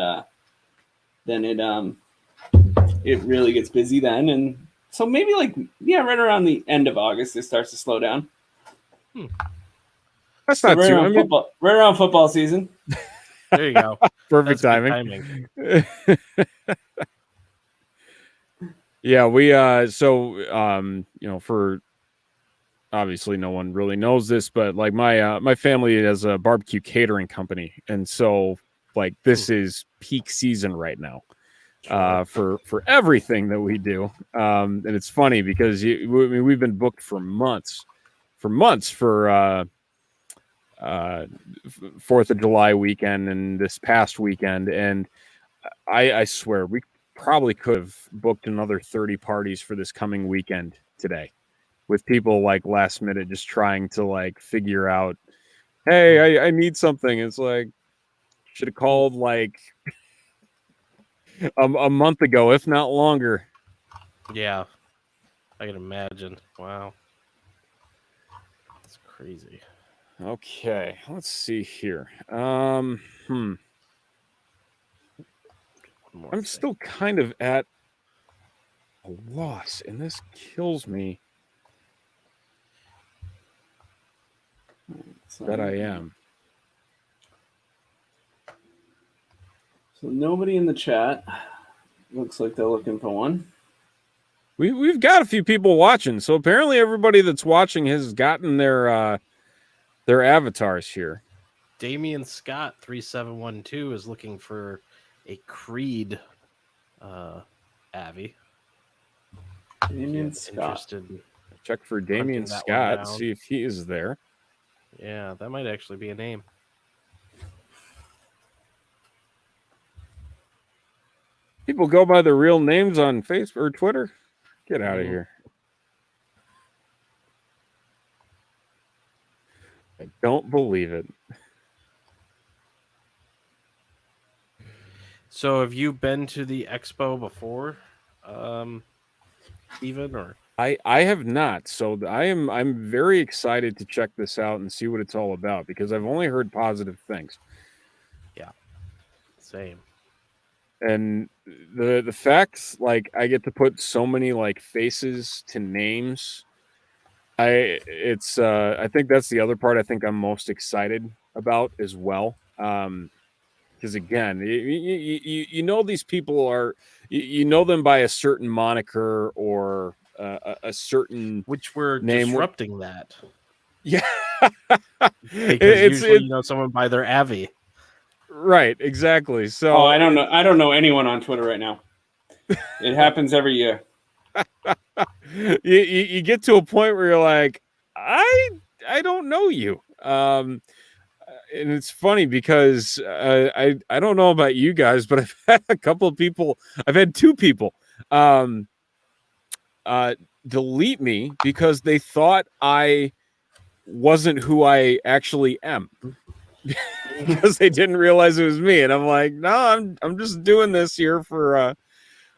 then it really gets busy then, and so maybe right around the end of August it starts to slow down. That's not right too. Around football, right around football season. There you go. Perfect timing. Yeah, we for obviously no one really knows this, but like my family has a barbecue catering company, and so like this is peak season right now for everything that we do. And it's funny because we've been booked for months for 4th of July weekend and this past weekend, and I swear we probably could have booked another 30 parties for this coming weekend today, with people like last minute just trying to like figure out, hey, I need something. It's like should have called like a month ago, if not longer. Yeah, I can imagine. Wow, that's crazy. Okay, let's see here. I'm still kind of at a loss, and this kills me that I am. So nobody in the chat looks like they're looking for one. We've got a few people watching, so apparently everybody that's watching has gotten their avatars here. Damian Scott 3712 is looking for a Creed Avi. Damian Scott. Check for Damian Scott, see if he is there. Yeah, that might actually be a name. People go by their real names on Facebook or Twitter. Get out of here. I don't believe it. So have you been to the expo before, Steven, or? I have not. So I'm very excited to check this out and see what it's all about, because I've only heard positive things. Yeah. Same. And the facts, like I get to put so many like faces to names. I think that's the other part I think I'm most excited about as well. because again, you know these people are you know them by a certain moniker or a certain which we're name. disrupting that. Yeah, Because usually you know someone by their Avi. Right, exactly. So I don't know. I don't know anyone on Twitter right now. It happens every year. you get to a point where you're like, I don't know you. And it's funny because I don't know about you guys, but I've had a couple of people. I've had two people delete me because they thought I wasn't who I actually am. Because they didn't realize it was me, and I'm like, no, I'm just doing this here for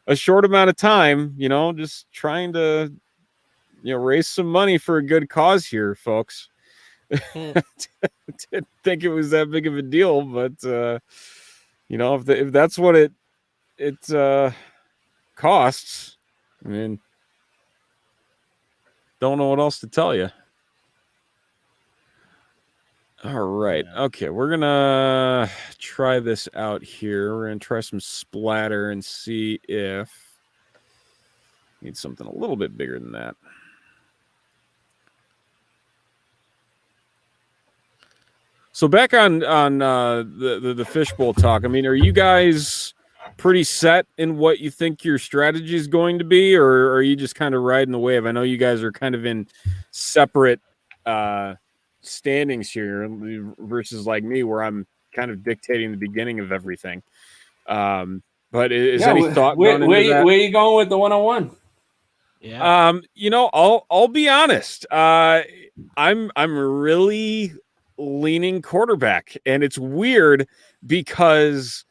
a short amount of time, you know, just trying to, you know, raise some money for a good cause here, folks. Didn't think it was that big of a deal, but you know, if that's what it costs, I mean, don't know what else to tell you. All right. Yeah. Okay, we're gonna try this out here. We're gonna try some splatter and see if need something a little bit bigger than that. So back on the fishbowl talk. I mean, are you guys pretty set in what you think your strategy is going to be, or are you just kind of riding the wave? I know you guys are kind of in separate standings here versus like me, where I'm kind of dictating the beginning of everything. But is any thought going into that? Where you going with the 101? Yeah. You know, I'll be honest. I'm really leaning quarterback, and it's weird because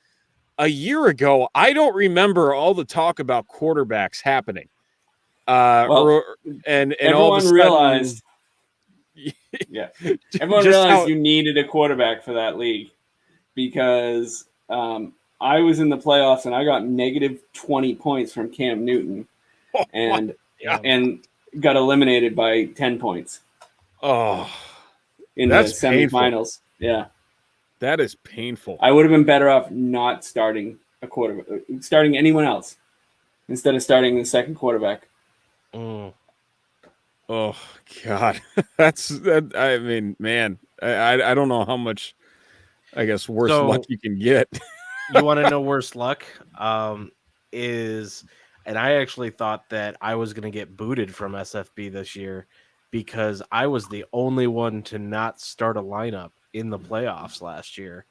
a year ago I don't remember all the talk about quarterbacks happening. And everyone all of a sudden, realized, yeah, everyone realized you needed a quarterback for that league because I was in the playoffs and I got negative 20 points from Cam Newton, and got eliminated by 10 points. Oh, in the semifinals. Painful. Yeah, that is painful. I would have been better off not starting a quarterback, starting anyone else instead of starting the second quarterback. Oh God, that. I mean, man, I don't know how much, I guess, worse luck you can get. You want to know worse luck? And I actually thought that I was going to get booted from SFB this year because I was the only one to not start a lineup in the playoffs last year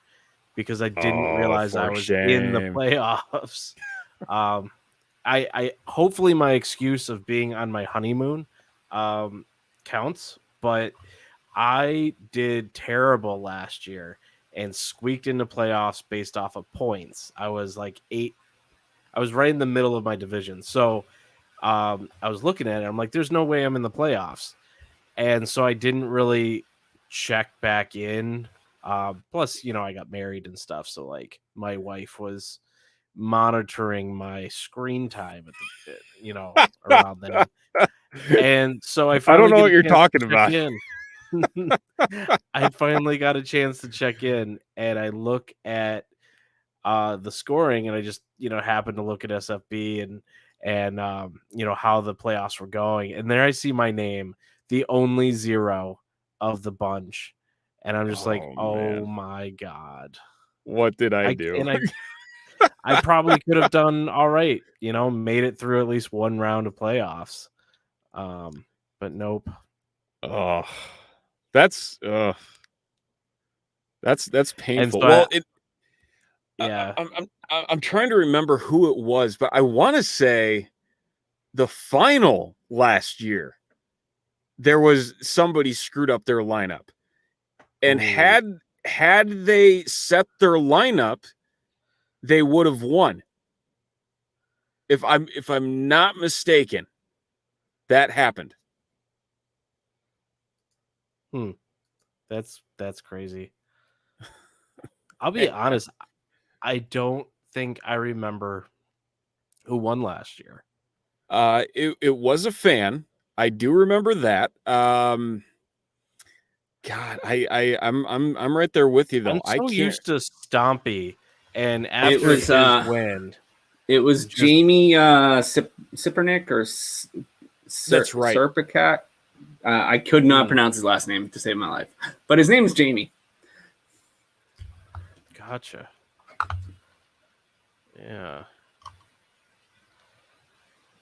because I didn't realize I was in the playoffs. I hopefully my excuse of being on my honeymoon counts, but I did terrible last year and squeaked into playoffs based off of points. I was like 8. I was right in the middle of my division. So I was looking at it. I'm like, there's no way I'm in the playoffs. And so I didn't really check back in. Plus, you know, I got married and stuff. So like my wife was monitoring my screen time at the, you know, around then. And so I don't know what you're talking about. I finally got a chance to check in, and I look at the scoring, and I just, you know, happened to look at SFB and you know, how the playoffs were going, and there I see my name, the only 0 of the bunch, and I'm just like, oh my God, what did I do? And I probably could have done all right, you know, made it through at least one round of playoffs, but nope. Oh, that's painful. So well, yeah, I'm trying to remember who it was, but I want to say the final last year there was somebody screwed up their lineup, and had they set their lineup, they would have won. If I'm not mistaken, that happened. That's crazy. I'll be honest, I don't think I remember who won last year. It was a fan. I do remember that. God, I'm right there with you though. I'm so used to Stompy And after It was, his win, it was just- Jamie Sipernick or That's right. Serpicat. I could not pronounce his last name to save my life, but his name is Jamie. Gotcha. Yeah.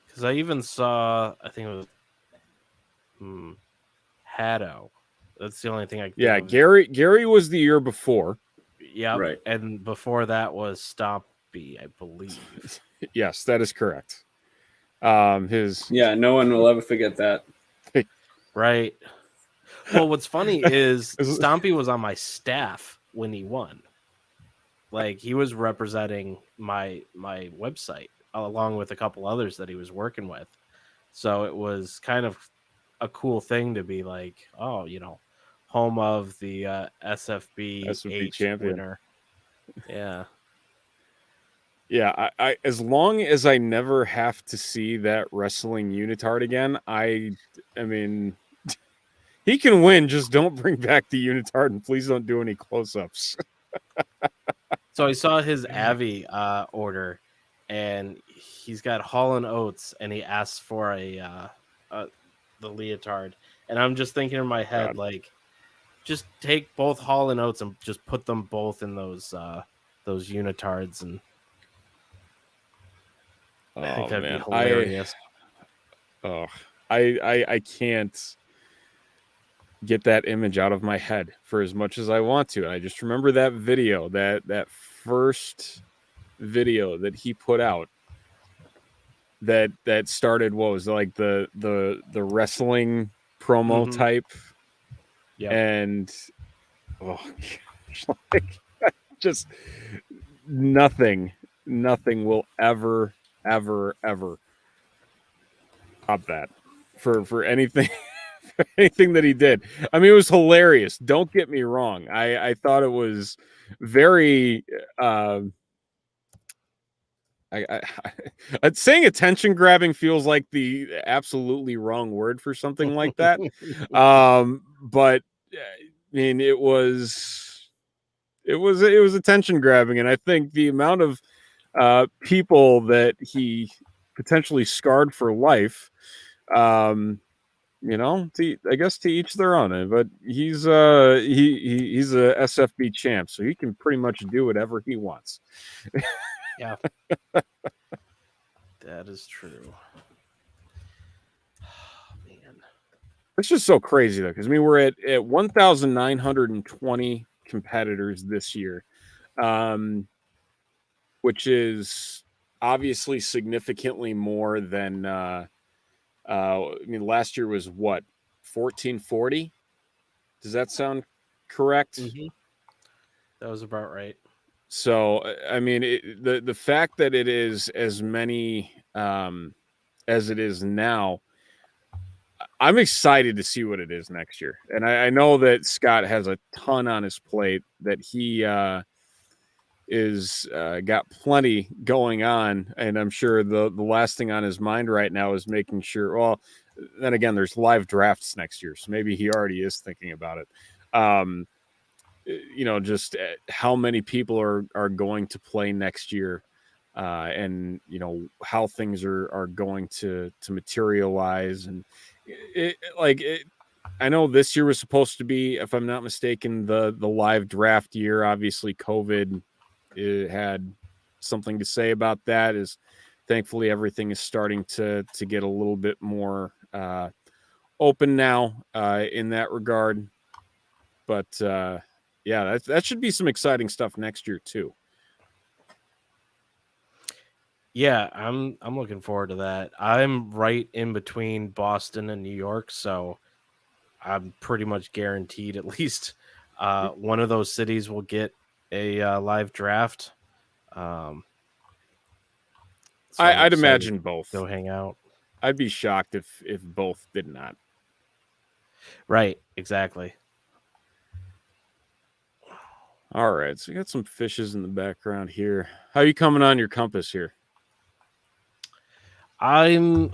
Because I even saw, I think it was Haddo. That's the only thing I could Yeah, think of. Gary was the year before. Yeah, Right. And before that was Stompy, I believe. Yes, that is correct. Yeah, no one will ever forget that. Right. Well, what's funny is Stompy was on my staff when he won. Like, he was representing my website along with a couple others that he was working with. So it was kind of a cool thing to be like, oh, home of the SFB champion winner. Yeah. Yeah, I as long as I never have to see that wrestling unitard again, I mean, he can win. Just don't bring back the unitard, and please don't do any close-ups. So I saw his Avi order, and he's got Hall and Oates, and he asks for the leotard. And I'm just thinking in my head, like, just take both Hall and Oates and just put them both in those unitards, and I think that'd be hilarious. I can't get that image out of my head for as much as I want to. And I just remember that video, that first video that he put out that started, what was it, like the wrestling promo type. Yeah. And like, just nothing will ever top that for anything. Anything that he did. I mean, it was hilarious. Don't get me wrong. I thought it was very saying attention grabbing feels like the absolutely wrong word for something like that. But I mean, it was attention grabbing, and I think the amount of people that he potentially scarred for life, I guess to each their own. But he's he's a SFB champ, so he can pretty much do whatever he wants. Yeah. That is true. Oh, man. It's just so crazy though, because I mean we're at 1,920 competitors this year, which is obviously significantly more than I mean last year was what, 1,440? Does that sound correct? Mm-hmm. That was about right. So I mean the fact that it is as many as it is now, I'm excited to see what it is next year. And I know that Scott has a ton on his plate, that he is got plenty going on, and I'm sure the last thing on his mind right now is making sure. Well, then again, there's live drafts next year, so maybe he already is thinking about it. Just how many people are going to play next year, and how things are going to materialize. And I know this year was supposed to be, if I'm not mistaken, the live draft year. Obviously, COVID had something to say about that. Is thankfully everything is starting to get a little bit more open now in that regard. But yeah, that should be some exciting stuff next year too. Yeah, I'm looking forward to that. I'm right in between Boston and New York, so I'm pretty much guaranteed at least one of those cities will get a live draft. So I'd imagine both. Go hang out. I'd be shocked if both did not. Right, exactly. All right, so we got some fishes in the background here. How are you coming on your compass here? I'm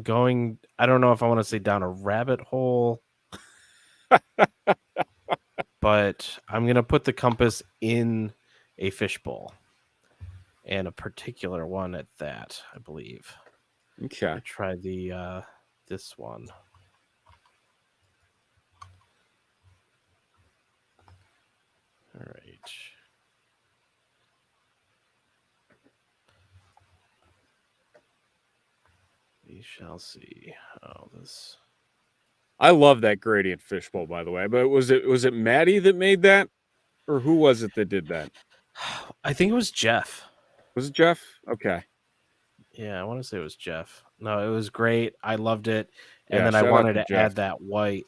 going, I don't know if I want to say down a rabbit hole, but I'm going to put the compass in a fishbowl, and a particular one at that, I believe. Okay. I try the this one. All right. We shall see how this. I love that gradient fishbowl, by the way. But was it Maddie that made that, or who was it that did that? I think it was Jeff. Was it Jeff? Okay. Yeah, I want to say it was Jeff. No, it was great. I loved it. And Yeah, then I shout out wanted to to Jeff. add that white.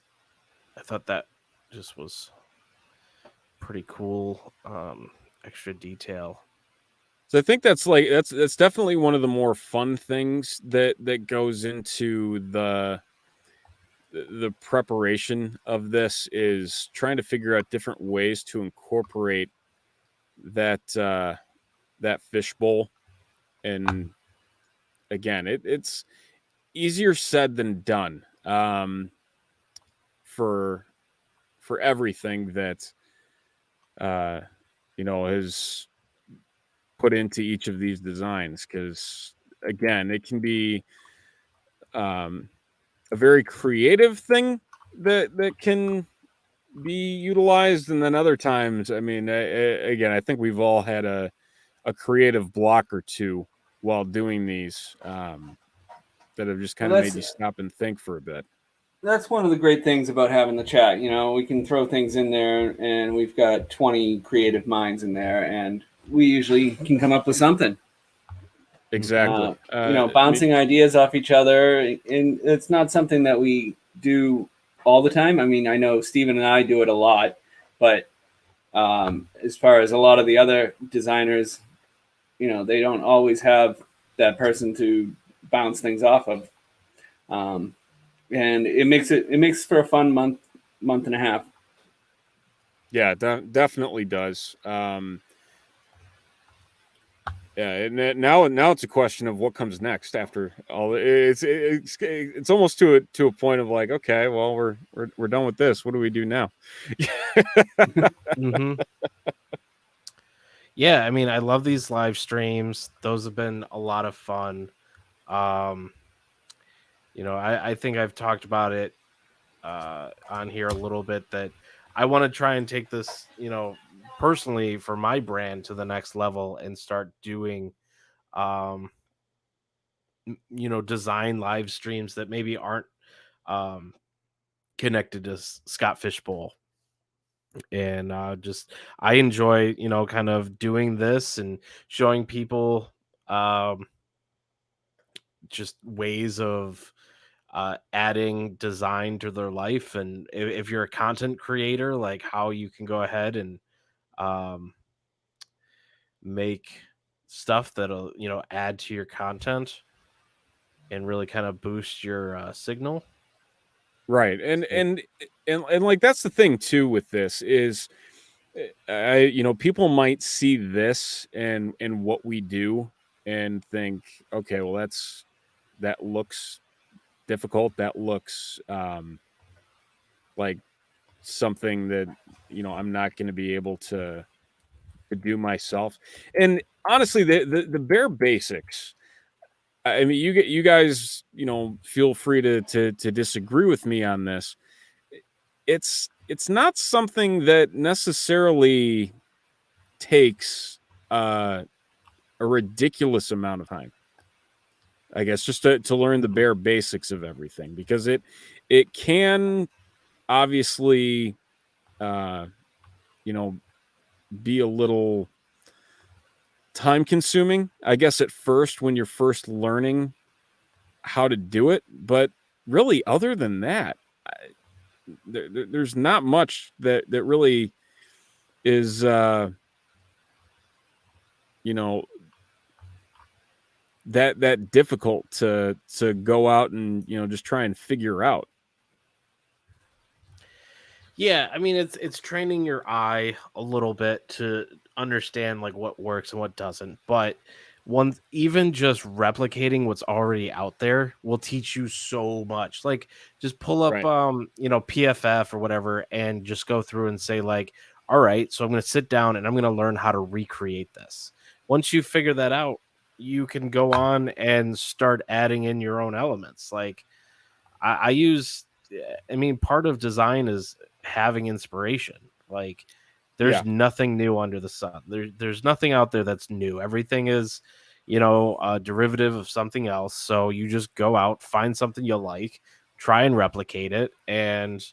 I thought that just was pretty cool. Extra detail. So I think that's definitely one of the more fun things that goes into the preparation of this, is trying to figure out different ways to incorporate that fishbowl. And again, it's easier said than done, for everything that is put into each of these designs, because again, it can be a very creative thing that can be utilized, and then other times, I mean, again, I think we've all had a creative block or two while doing these, that have just kind of made you stop and think for a bit. That's one of the great things about having the chat. We can throw things in there, and we've got 20 creative minds in there, and we usually can come up with something. Exactly. Bouncing ideas off each other, and it's not something that we do all the time. I mean, I know Steven and I do it a lot, but as far as a lot of the other designers, they don't always have that person to bounce things off of. And it makes for a fun month and a half. Yeah, definitely does. Yeah, and now it's a question of what comes next after all. It's almost to a point of like, okay, well, we're done with this. What do we do now? Mm-hmm. Yeah, I mean, I love these live streams. Those have been a lot of fun. I think I've talked about it on here a little bit, that I want to try and take this, personally for my brand to the next level and start doing, design live streams that maybe aren't connected to Scott Fishbowl. And I enjoy, kind of doing this and showing people just ways of adding design to their life. And if you're a content creator, like how you can go ahead and make stuff that'll add to your content and really kind of boost your signal. Right. And like, that's the thing too with this is, people might see this and what we do and think, okay, well, that looks difficult. That looks like something that, I'm not going to be able to do myself. And honestly, the bare basics, I mean, you guys, feel free to disagree with me on this. It's not something that necessarily takes a ridiculous amount of time, I guess, just to learn the bare basics of everything, because it can obviously be a little time consuming, I guess, at first when you're first learning how to do it. But really, other than that, there's not much that really is that difficult to go out and just try and figure out. Yeah, I mean, it's training your eye a little bit to understand like what works and what doesn't. But even just replicating what's already out there will teach you so much. Like, just pull up Right. PFF or whatever, and just go through and say, like, all right, so I'm going to sit down and I'm going to learn how to recreate this. Once you figure that out, you can go on and start adding in your own elements. Like I mean, part of design is having inspiration. Like there's nothing new under the sun. There's nothing out there that's new. Everything is, a derivative of something else. So you just go out, find something you like, try and replicate it. And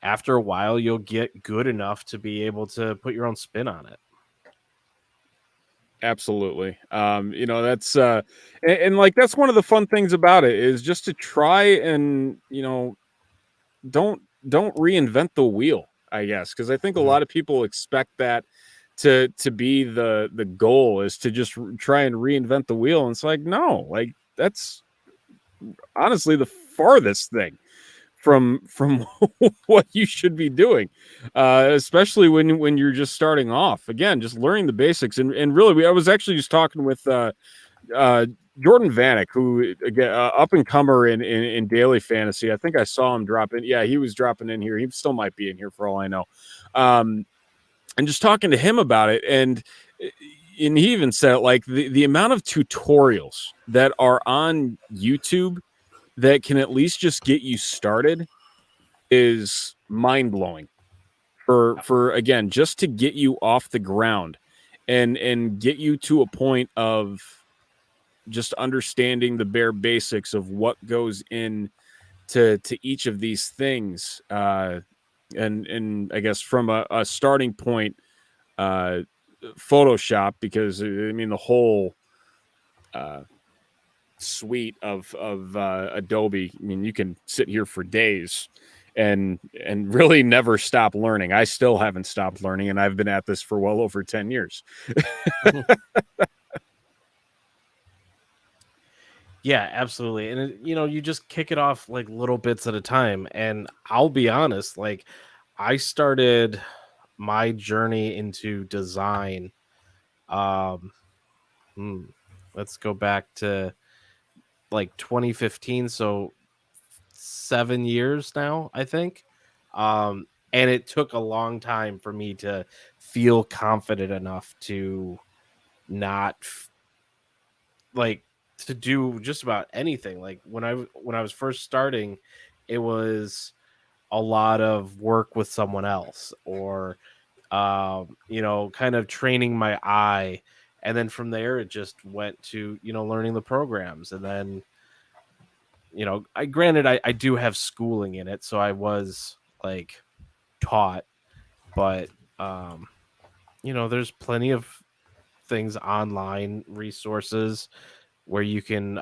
after a while, you'll get good enough to be able to put your own spin on it. Absolutely. That's and like that's one of the fun things about it is just to try and, don't reinvent the wheel, I guess, because I think a lot of people expect that to be the goal is to just try and reinvent the wheel, and it's like, no, like that's honestly the farthest thing from what you should be doing, especially when you're just starting off. Again, just learning the basics, and really, I was actually just talking with Jordan Vanek, who again up and comer in daily fantasy. I think I saw him drop in. Yeah, he was dropping in here. He still might be in here for all I know. And just talking to him about it, and he even said like the amount of tutorials that are on YouTube that can at least just get you started is mind-blowing for again, just to get you off the ground and get you to a point of just understanding the bare basics of what goes in to each of these things. And I guess from a starting point, Photoshop, because I mean the whole suite of Adobe. I mean, you can sit here for days and really never stop learning. I still haven't stopped learning, and I've been at this for well over 10 years. Yeah, absolutely. And you just kick it off like little bits at a time. And I'll be honest, like I started my journey into design. Let's go back to like 2015, so 7 years now, I think. And it took a long time for me to feel confident enough to not like to do just about anything. Like when I was first starting, it was a lot of work with someone else, or kind of training my eye, and then from there it just went to learning the programs. And then I do have schooling in it, so I was like taught, but there's plenty of things, online resources where you can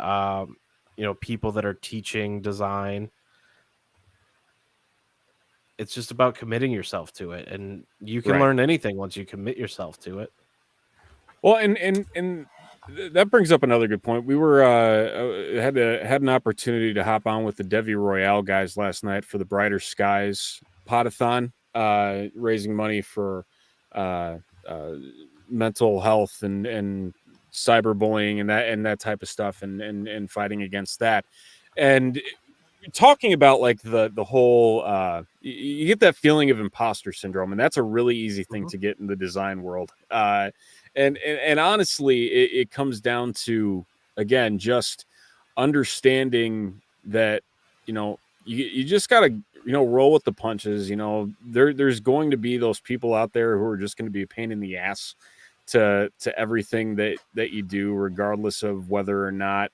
people that are teaching design. It's just about committing yourself to it, and you can learn anything once you commit yourself to it. Well, and that brings up another good point. We were had an opportunity to hop on with the Devi Royale guys last night for the Brighter Skies Podathon, raising money for mental health and cyberbullying and that type of stuff, and fighting against that. And talking about like the whole you get that feeling of imposter syndrome, and that's a really easy thing to get in the design world. And honestly, it comes down to, again, just understanding that you just gotta roll with the punches. There's going to be those people out there who are just going to be a pain in the ass to everything that you do, regardless of whether or not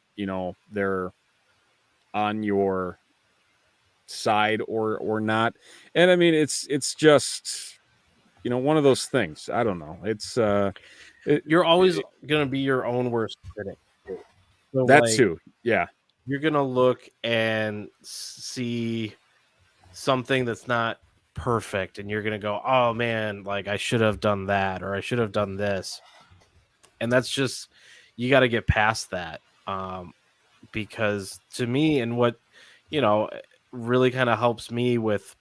they're on your side or not. And I mean, it's just one of those things. I don't know. It's you're always gonna be your own worst critic. So that too. Yeah. You're gonna look and see something that's not perfect, and you're gonna go, oh man, like I should have done that, or I should have done this. And that's just, you got to get past that. Because to me, and what really kind of helps me with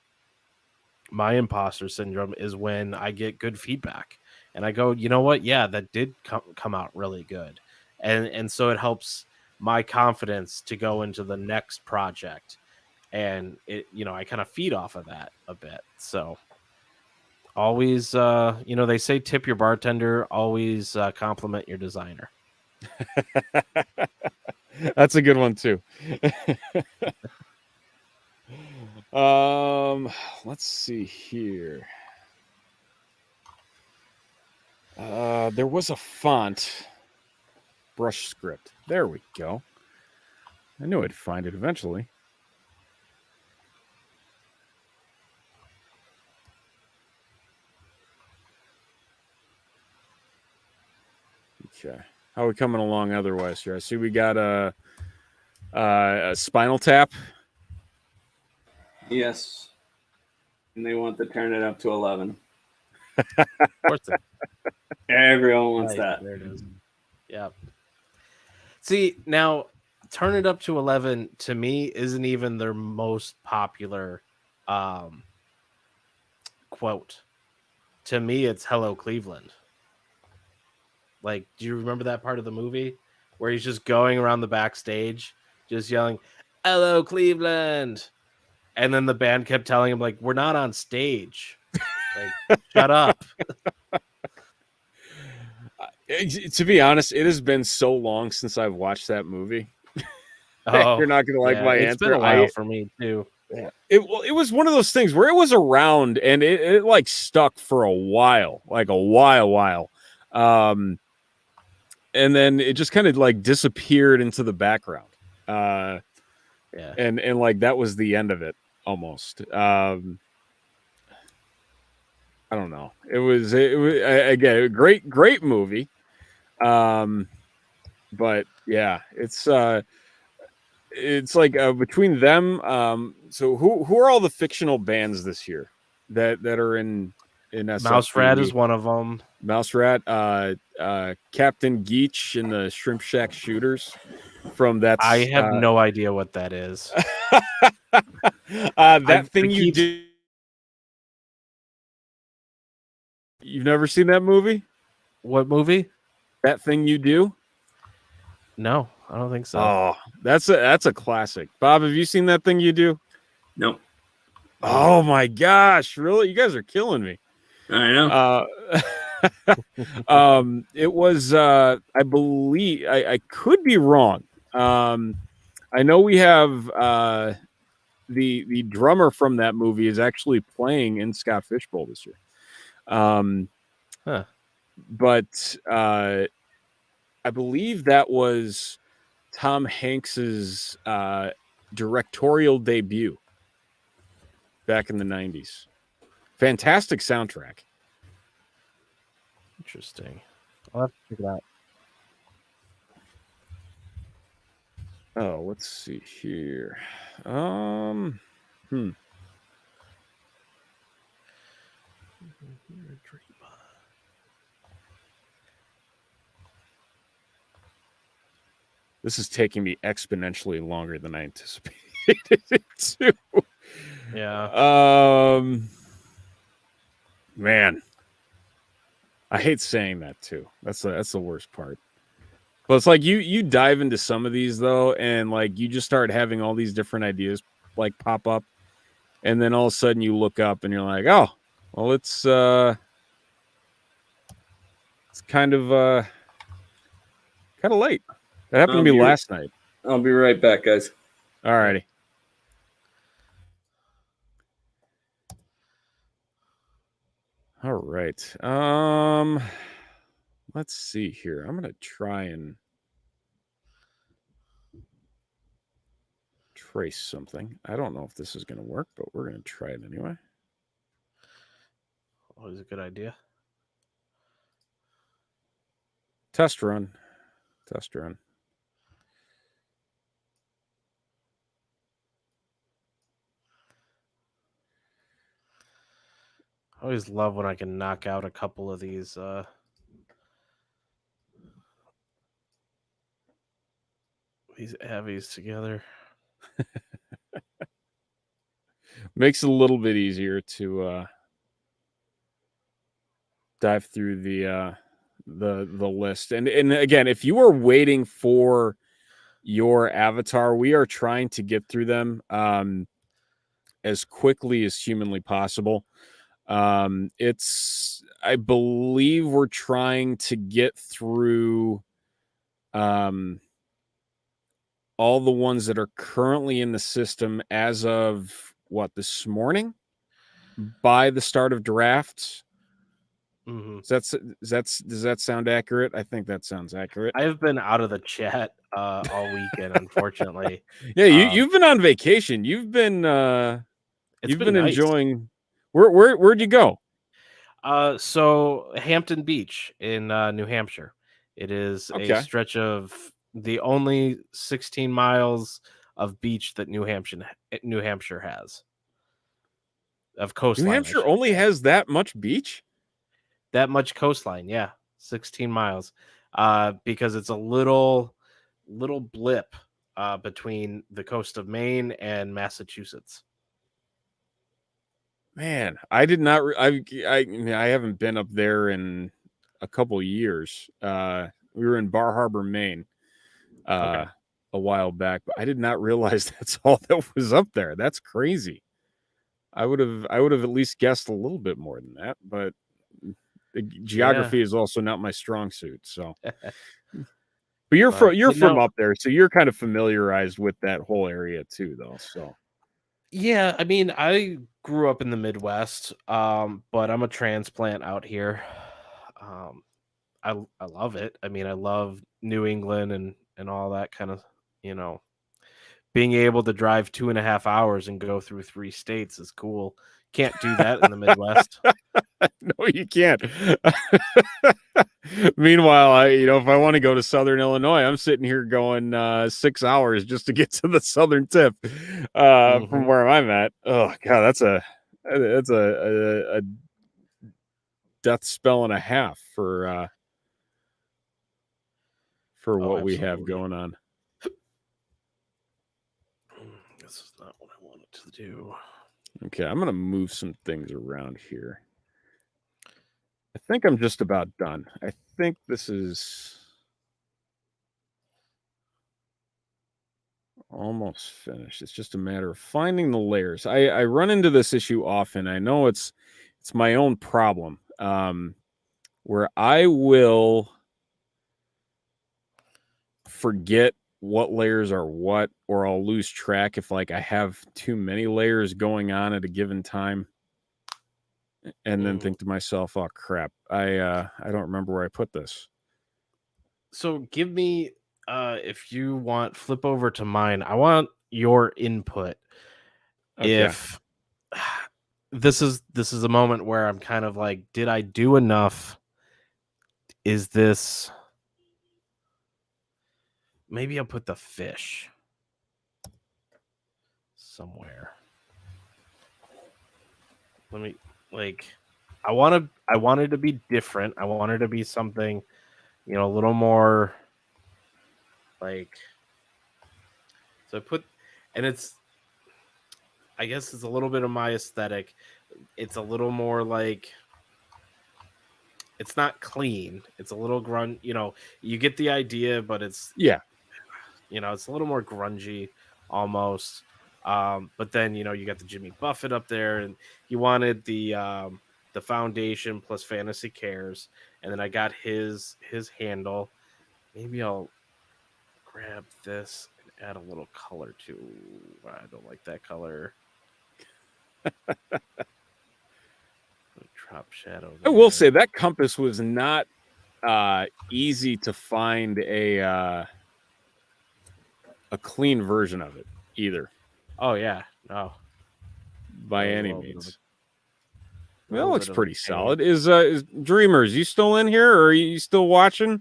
my imposter syndrome is when I get good feedback and I go, you know what? Yeah, that did come out really good. And so it helps my confidence to go into the next project. And it, I kind of feed off of that a bit. So Always, they say tip your bartender. Always compliment your designer. That's a good one too. Let's see here. There was a font brush script. There we go. I knew I'd find it eventually. Okay. How are we coming along otherwise here? I see we got a Spinal Tap. Yes. And they want to turn it up to 11. Of course. Everyone wants Right, that. there it is. Yep. See, now turn it up to 11 to me isn't even their most popular quote. To me, it's "Hello, Cleveland." Like, do you remember that part of the movie where he's just going around the backstage, just yelling, "Hello, Cleveland," and then the band kept telling him, like, "We're not on stage. Like, shut up." To be honest, it has been so long since I've watched that movie. Oh, you're not gonna like my it's answer. been a while for me too. It was one of those things where it was around and it like stuck for a while, like a while. And then it just kind of like disappeared into the background. And like that was the end of it almost. I don't know. It was again a great movie. But yeah, it's like between them. So who are all the fictional bands this year that are in SFB? Mouse Rat is one of them. Mouse Rat, Captain Geach and the Shrimp Shack Shooters. From that, I have no idea what that is. That thing you do. You've never seen that movie? What movie? That Thing You Do? No, I don't think so. Oh, that's a classic. Bob, have you seen That Thing You Do? Nope. Oh my gosh, really? You guys are killing me. I know. It was I believe I could be wrong. I know we have the drummer from that movie is actually playing in Scott Fishbowl this year. But I believe that was Tom Hanks's directorial debut back in the 90s. Fantastic soundtrack. Interesting. I'll have to check it out. Oh, let's see here. This is taking me exponentially longer than I anticipated it to. Yeah. Man, I hate saying that too. That's the worst part. But it's like you dive into some of these though, and like you just start having all these different ideas like pop up, and then all of a sudden you look up and you're like, oh, well, it's kind of late. That happened to me last night. I'll be right back, guys. All righty. All right. Let's see here. I'm gonna try and trace something. I don't know if this is gonna work, but we're gonna try it anyway. Always a good idea. Test run. I always love when I can knock out a couple of these Avis together. Makes it a little bit easier to dive through the list. And again, if you are waiting for your avatar, we are trying to get through them as quickly as humanly possible. I believe we're trying to get through all the ones that are currently in the system as of this morning by the start of drafts. Mm-hmm. Does that sound accurate? I think that sounds accurate. I have been out of the chat all weekend, unfortunately. Yeah, you've been on vacation. You've been It's you've been been nice. enjoying. Where'd you go? So Hampton Beach in New Hampshire. It is Okay. a stretch of the only 16 miles of beach that New Hampshire has. Of coastline. New I Hampshire should only say. has that much beach? That much coastline, yeah. 16 miles. Because it's a little blip between the coast of Maine and Massachusetts. Man, I did not. I haven't been up there in a couple of years. We were in Bar Harbor, Maine, Okay. a while back, but I did not realize that's all that was up there. That's crazy. I would have at least guessed a little bit more than that, but the geography is also not my strong suit. So, but you're from up there, so you're kind of familiarized with that whole area too, though. So. Yeah, I mean, I grew up in the Midwest, but I'm a transplant out here. I love it. I mean, I love New England and all that kind of, being able to drive 2.5 hours and go through 3 states is cool. Can't do that in the Midwest. No, you can't. Meanwhile, if I want to go to Southern Illinois, I'm sitting here going 6 hours just to get to the southern tip from where I'm at. Oh God, that's a death spell and a half for what we have going on. This is not what I wanted to do. Okay, I'm gonna move some things around here. I think I'm just about done. I think this is almost finished. It's just a matter of finding the layers. I run into this issue often. I know it's my own problem, where I will forget what layers are what, or I'll lose track if I have too many layers going on at a given time, and then think to myself, "Oh crap, I don't remember where I put this." So give me, if you want, flip over to mine. I want your input. Okay. If this is a moment where I'm kind of like, did I do enough? Is this, maybe I'll put the fish somewhere. Let me, I wanted to be different. I wanted to be something, a little more so I put, and I guess it's a little bit of my aesthetic. It's a little more it's not clean. It's a little you get the idea, but it's, it's a little more grungy almost. But then, you got the Jimmy Buffett up there, and he wanted the foundation plus Fantasy Cares. And then I got his handle. Maybe I'll grab this and add a little color to. I don't like that color. Drop shadow there. I will say that compass was not easy to find a clean version of it either. Oh yeah, no, by any means. Well, it looks pretty solid. Is Dreamers, you still in here, or are you still watching?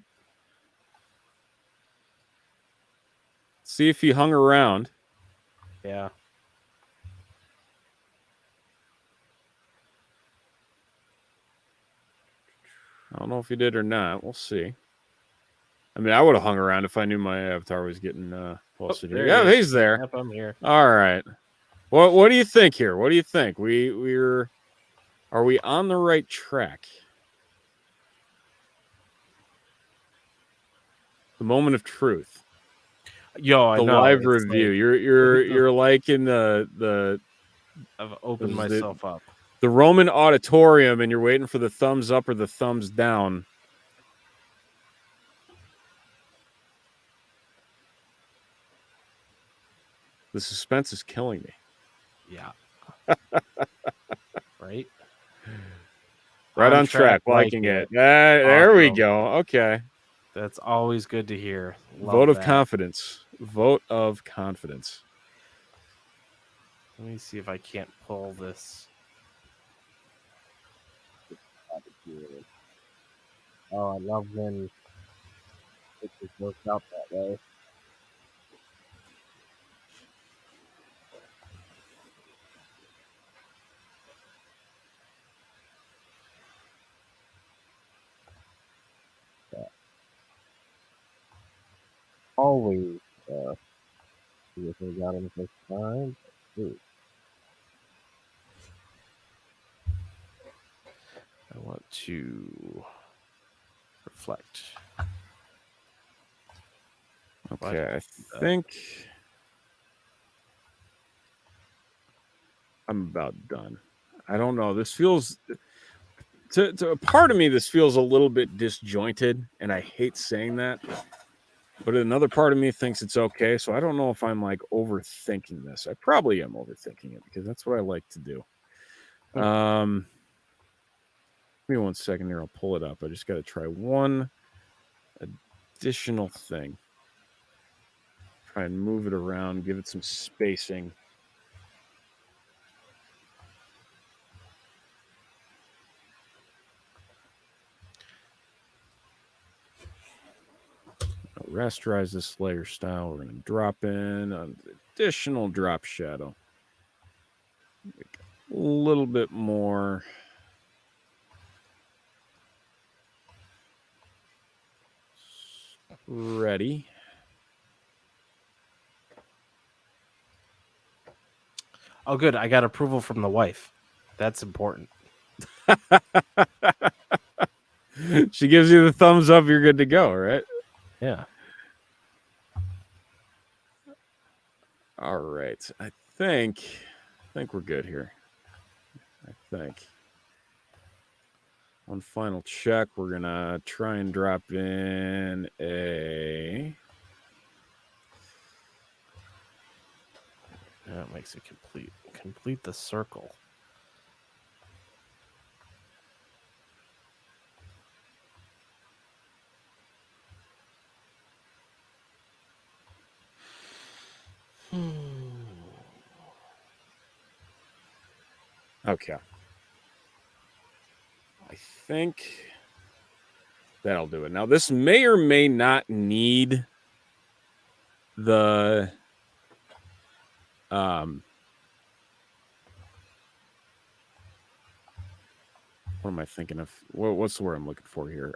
See if he hung around. Yeah. I don't know if he did or not. We'll see. I mean, I would have hung around if I knew my avatar was getting posted here. Yeah, he's there. Yep, I'm here. All right. What do you think here? What do you think? Are we on the right track? The moment of truth. Yo, I know. The live review. You're liking the I've opened myself up. the Roman auditorium and you're waiting for the thumbs up or the thumbs down. The suspense is killing me. Yeah. Right? Right on track, liking it. There we go. Okay. That's always good to hear. Vote of confidence. Vote of confidence. Let me see if I can't pull this. Oh, I love when it just works out that way. Always see if we got him this time. I want to reflect. Okay, I think I'm about done. I don't know. This feels to a part of me, this feels a little bit disjointed, and I hate saying that. But another part of me thinks it's okay. So I don't know if I'm like overthinking this. I probably am overthinking it because that's what I like to do. Give me 1 second here. I'll pull it up. I just got to try one additional thing. Try and move it around, give it some spacing. Rasterize this layer style. We're going to drop in an additional drop shadow. Make a little bit more. Ready. Oh, good. I got approval from the wife. That's important. She gives you the thumbs up, you're good to go, right? Yeah. All right. I think we're good here. I think. One final check. We're going to try and drop in a... That makes it complete. Complete the circle. Okay. I think that'll do it. Now, this may or may not need the what am I thinking of? What's the word I'm looking for here?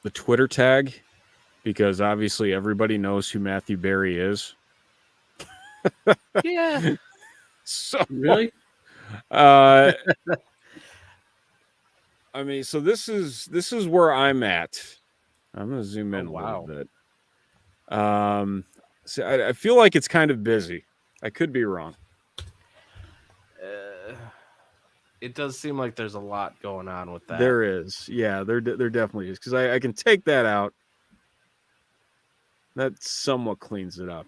The Twitter tag, because obviously everybody knows who Matthew Berry is. Yeah. So Really? I mean, so this is where I'm at. I'm gonna zoom in a little bit. So I feel like it's kind of busy. I could be wrong. It does seem like there's a lot going on with that. There is, yeah, there definitely is, because I can take that out. That somewhat cleans it up,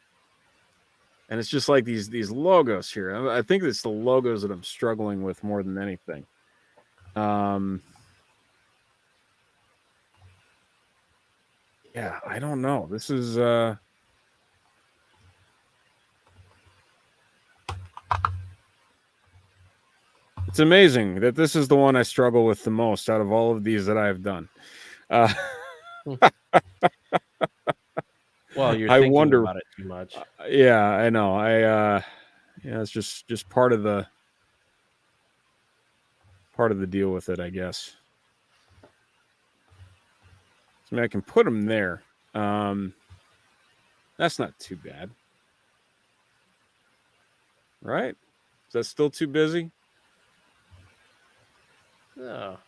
and it's just like these logos here. I think it's the logos that I'm struggling with more than anything. Yeah, I don't know. This is it's amazing that this is the one I struggle with the most out of all of these that I've done. Well, you're I thinking wonder about it too much. Yeah, I know. Yeah, it's just part of the deal with it, I guess. I mean, I can put them there. That's not too bad, right? Is that still too busy? No.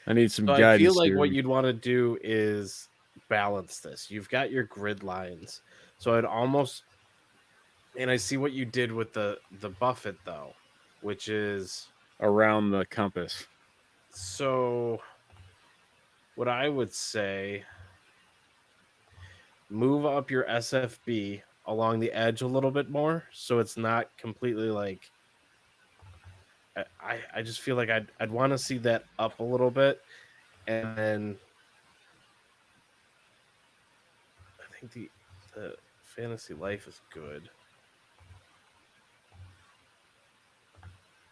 I need some So I guidance feel like here. what you'd want to do is balance this. You've got your grid lines, so I'd almost, and I see what you did with the buffet though, which is Around the compass. so. What I would say, move up your SFB along the edge a little bit more, so it's not completely like. I just feel like I'd want to see that up a little bit, and then I think the fantasy life is good.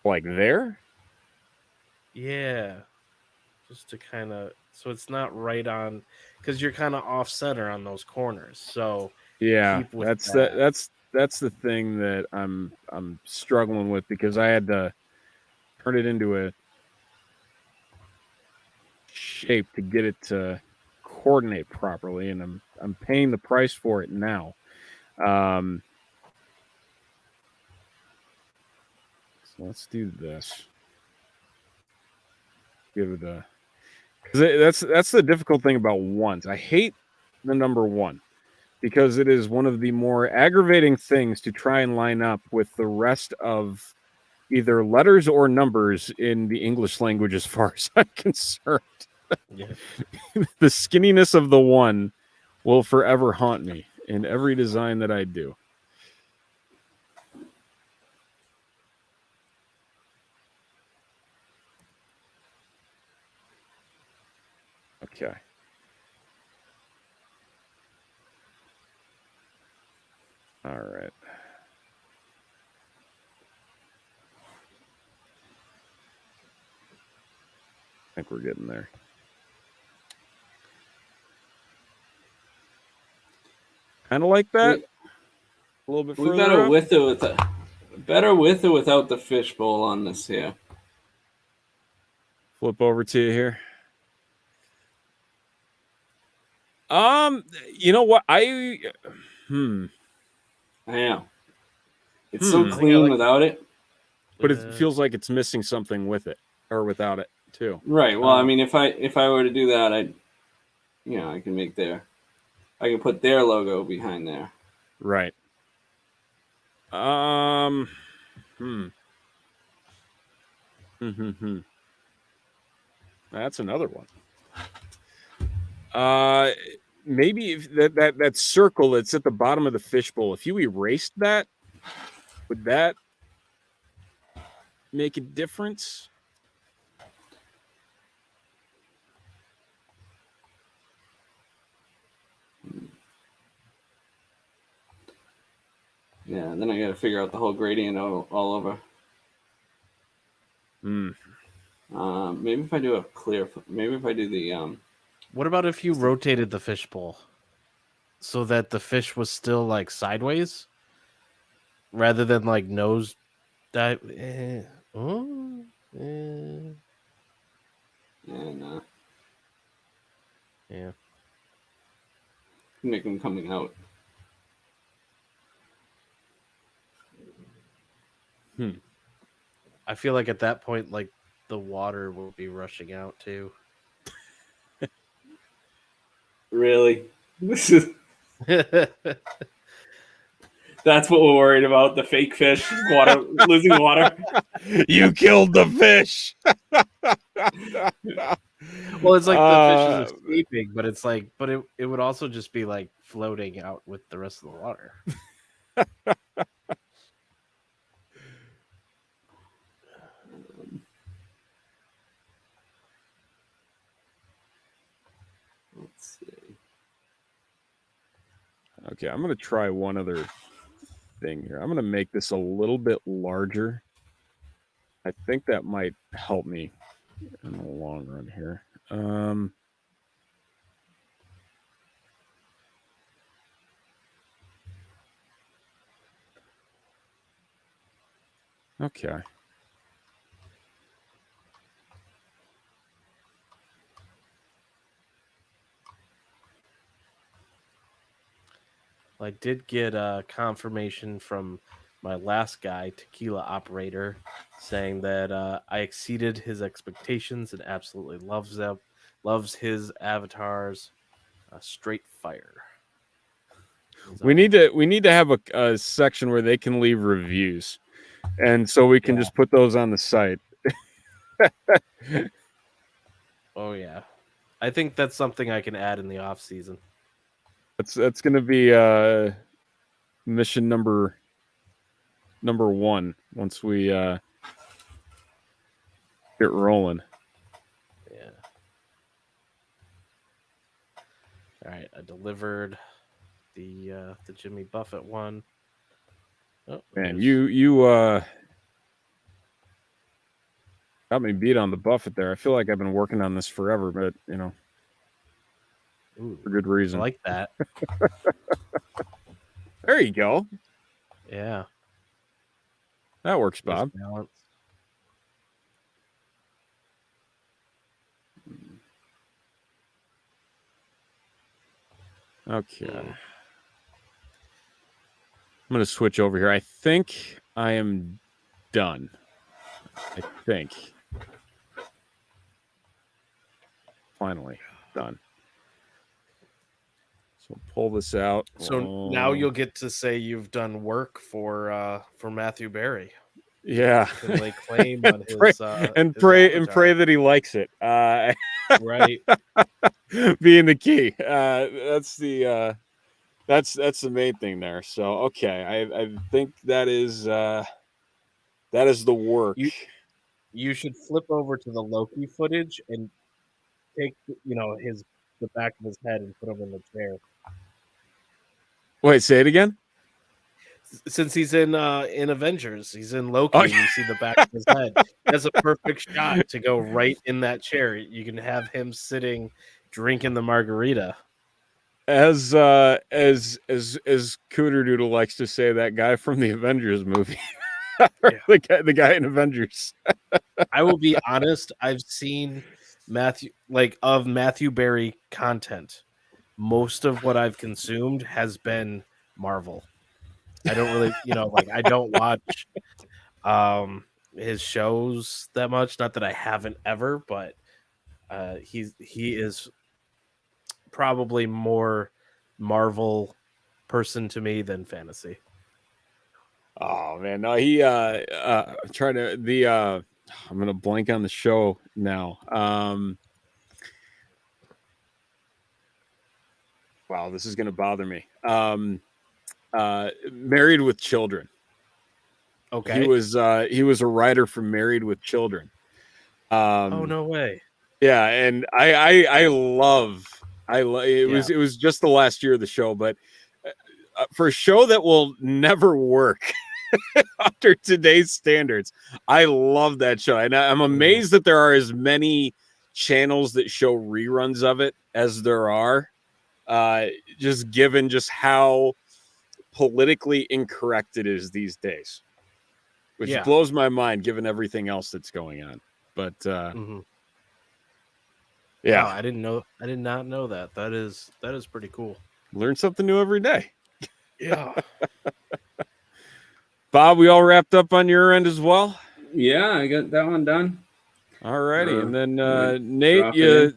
Like there? Yeah, just to kind of, so it's not right on, because you're kind of off center on those corners. So Yeah, keep with that's that. that's the thing that I'm struggling with, because I had to turn it into a shape to get it to coordinate properly, and I'm paying the price for it now. So let's do this. Give it a, because that's the difficult thing about ones. I hate the number one, because it is one of the more aggravating things to try and line up with the rest of either letters or numbers in the English language, as far as I'm concerned. Yeah. The skinniness of the one will forever haunt me in every design that I do. Okay. All right. I think we're getting there. Kind of like that. A little bit We further better up. with it with or without the fishbowl on this here. Flip over to you here. You know what? I know. It's Hmm. so I think I clean like without it. but it feels like it's missing something with it, or without it too. Right. Well, I mean, if I were to do that, I can make I can put their logo behind there. Right. That's another one. Maybe if that circle that's at the bottom of the fishbowl, if you erased that, would that make a difference? Yeah, and then I got to figure out the whole gradient all over. Maybe if I do a clear, maybe if I do the What about if you rotated the fishbowl so that the fish was still like sideways rather than like nose dive? and Yeah. make them coming out. I feel like at that point, like the water will be rushing out too. Really, this is that's what we're worried about. The fake fish, water losing water. You killed the fish. Well, it's like the fish is escaping, but it's like, but it would also just be like floating out with the rest of the water. Let's see. Okay, I'm going to try one other thing here. I'm going to make this a little bit larger. I think that might help me in the long run here. Okay. I did get a confirmation from my last guy, Tequila Operator, saying that I exceeded his expectations and absolutely loves them, loves his avatars. Straight fire. We need to have a section where they can leave reviews, and so we can just put those on the site. Oh yeah, I think that's something I can add in the off season. That's going to be mission number 1 once we get rolling. Yeah. All right, I delivered the Jimmy Buffett one. Oh, Man, you got me beat on the Buffett there. I feel like I've been working on this forever, but for good reason. I like that. There you go. Yeah, that works, Bob. Balance. Okay. I'm going to switch over here. I think I am done. I think. Finally done. So pull this out. So now you'll get to say you've done work for Matthew Berry. Yeah. You can lay claim on his pray avatar. that he likes it. Right. Being the key. That's the main thing there. So okay, I think that is the work. You should flip over to the Loki footage and take the back of his head and put him in the chair. Wait, say it again. Since he's in Avengers, he's in Loki, and you see the back of his head. That's a perfect shot to go right in that chair. You can have him sitting, drinking the margarita. As Cooter Doodle likes to say, that guy from the Avengers movie. The guy in Avengers. I will be honest, I've seen Matthew Berry content. Most of what I've consumed has been Marvel. I don't really, I don't watch his shows that much. Not that I haven't ever, but he is probably more Marvel person to me than fantasy. Oh man, no, he trying to I'm gonna blank on the show now. Wow, this is gonna bother me. Married with Children. Okay. He was a writer for Married with Children. Oh no way. Yeah, and I love it was just the last year of the show, but for a show that will never work under today's standards, I love that show, and I'm amazed that there are as many channels that show reruns of it as there are. Just given just how politically incorrect it is these days, which blows my mind given everything else that's going on. But yeah, wow, I did not know that. That is pretty cool. Learn something new every day. Yeah. Bob, we all wrapped up on your end as well? Yeah, I got that one done. All righty. And then Nate, you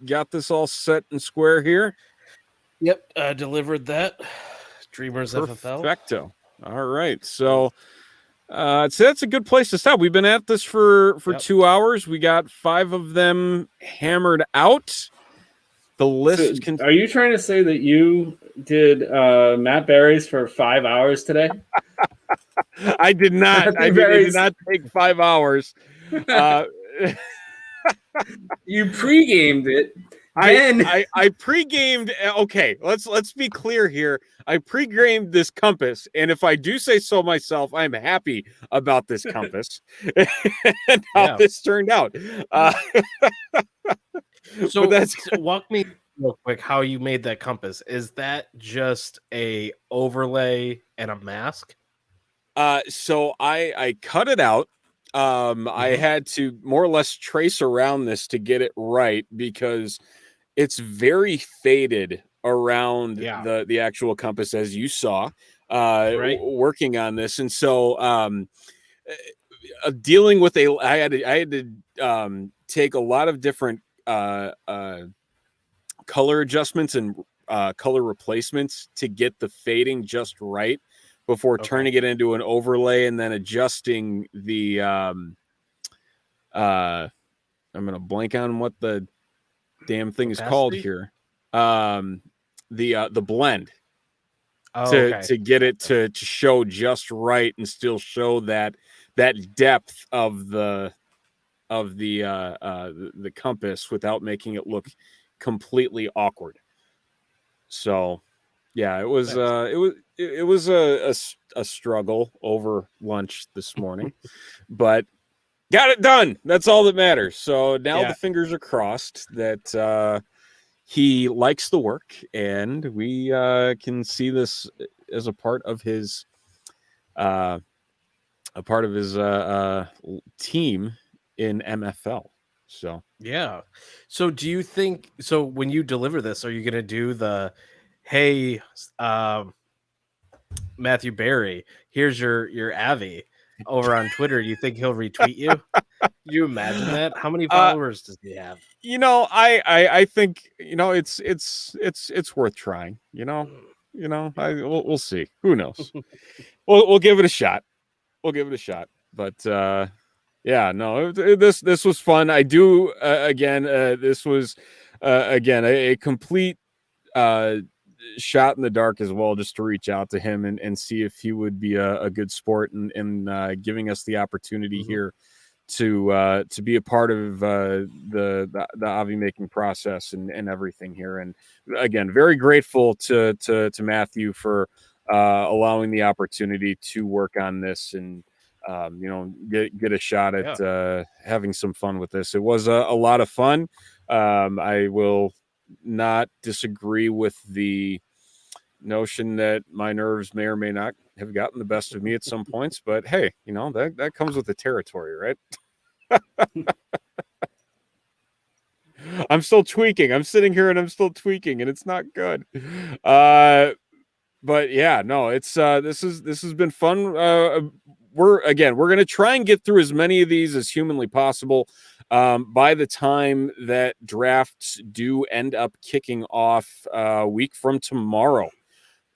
got this all set and square here? Yep, delivered that. Dreamers FFL. Perfecto. All right. So that's a good place to stop. We've been at this for 2 hours. We got 5 of them hammered out. The list. Are you trying to say that you did Matt Berry's for 5 hours today? I did not. I did not take 5 hours. You pre-gamed it. I pre-gamed. Okay, let's be clear here. I pre-gamed this compass, and if I do say so myself, I'm happy about this compass and how this turned out. So walk me real quick how you made that compass. Is that just a overlay and a mask? So I cut it out. I had to more or less trace around this to get it right because it's very faded around the actual compass, as you saw. Right. working on this, and so dealing with I had to take a lot of different color adjustments and color replacements to get the fading just right before turning it into an overlay and then adjusting the I'm gonna blank on what the damn thing is called here. The blend to get it to show just right and still show that depth of the compass without making it look completely awkward. So yeah, it was a struggle over lunch this morning, but got it done. That's all that matters. So now the fingers are crossed that he likes the work, and we can see this as a part of his team in MFL. So yeah. So do you think when you deliver this, are you gonna do the hey Matthew Berry, here's your Avi over on Twitter? Do you think he'll retweet you? Can you imagine that? How many followers does he have? I think it's worth trying. We'll see. Who knows? we'll give it a shot. But yeah, no, this was fun. I do this was again a complete shot in the dark as well, just to reach out to him and see if he would be a good sport and giving us the opportunity here to be a part of the Avi making process and everything here. And again, very grateful to Matthew for allowing the opportunity to work on this and get a shot at having some fun with this. It was a lot of fun. I will not disagree with the notion that my nerves may or may not have gotten the best of me at some points, but hey, that comes with the territory, right? I'm still tweaking. I'm sitting here and I'm still tweaking, and it's not good. But yeah, no, it's this has been fun. We're going to try and get through as many of these as humanly possible. By the time that drafts do end up kicking off a week from tomorrow,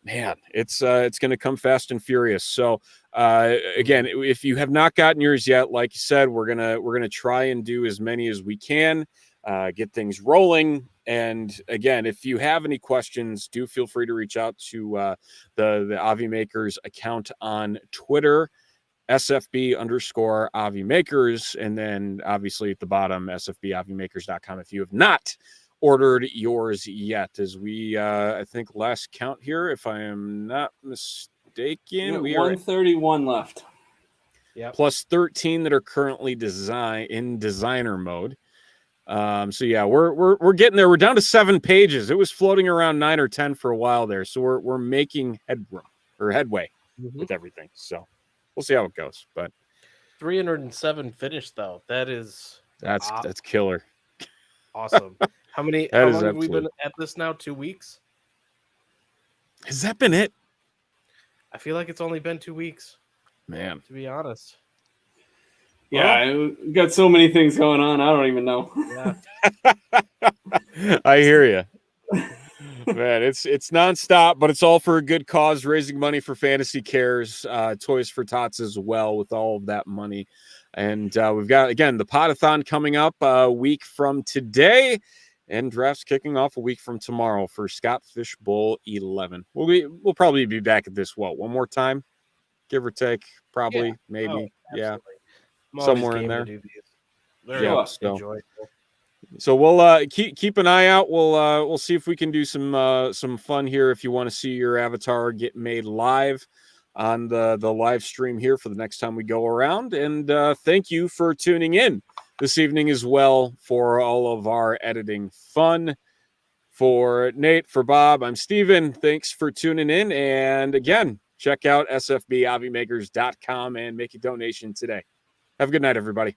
man, it's going to come fast and furious. So again, if you have not gotten yours yet, like you said, we're gonna try and do as many as we can, get things rolling. And again, if you have any questions, do feel free to reach out to the Avi Makers account on Twitter, SFB_Avi Makers, and then obviously at the bottom, SFBAviMakers.com if you have not ordered yours yet. As we I think last count here, if I am not mistaken, we 131 left. Yeah, plus 13 that are currently in designer mode. So yeah, we're getting there. We're down to 7 pages. It was floating around 9 or 10 for a while there, so we're making headway with everything. So we'll see how it goes. But 307 finished though. That's killer. Awesome. How long have we been at this now? 2 weeks? Has that been it? I feel like it's only been 2 weeks. Man, to be honest. Yeah, we got so many things going on. I don't even know. Yeah. I hear you. Man, it's nonstop, but it's all for a good cause, raising money for Fantasy Cares, Toys for Tots as well, with all of that money. And we've got, again, the Podathon coming up a week from today, and drafts kicking off a week from tomorrow for Scott Fish Bowl 11. We'll probably be back at this, one more time, give or take, probably, maybe. Yeah. Somewhere in there. Very enjoyable. So we'll keep an eye out. We'll see if we can do some fun here. If you want to see your avatar get made live on the live stream here for the next time we go around. And thank you for tuning in this evening as well for all of our editing fun. For Nate, for Bob, I'm Steven. Thanks for tuning in. And again, check out SFBAviMakers.com and make a donation today. Have a good night, everybody.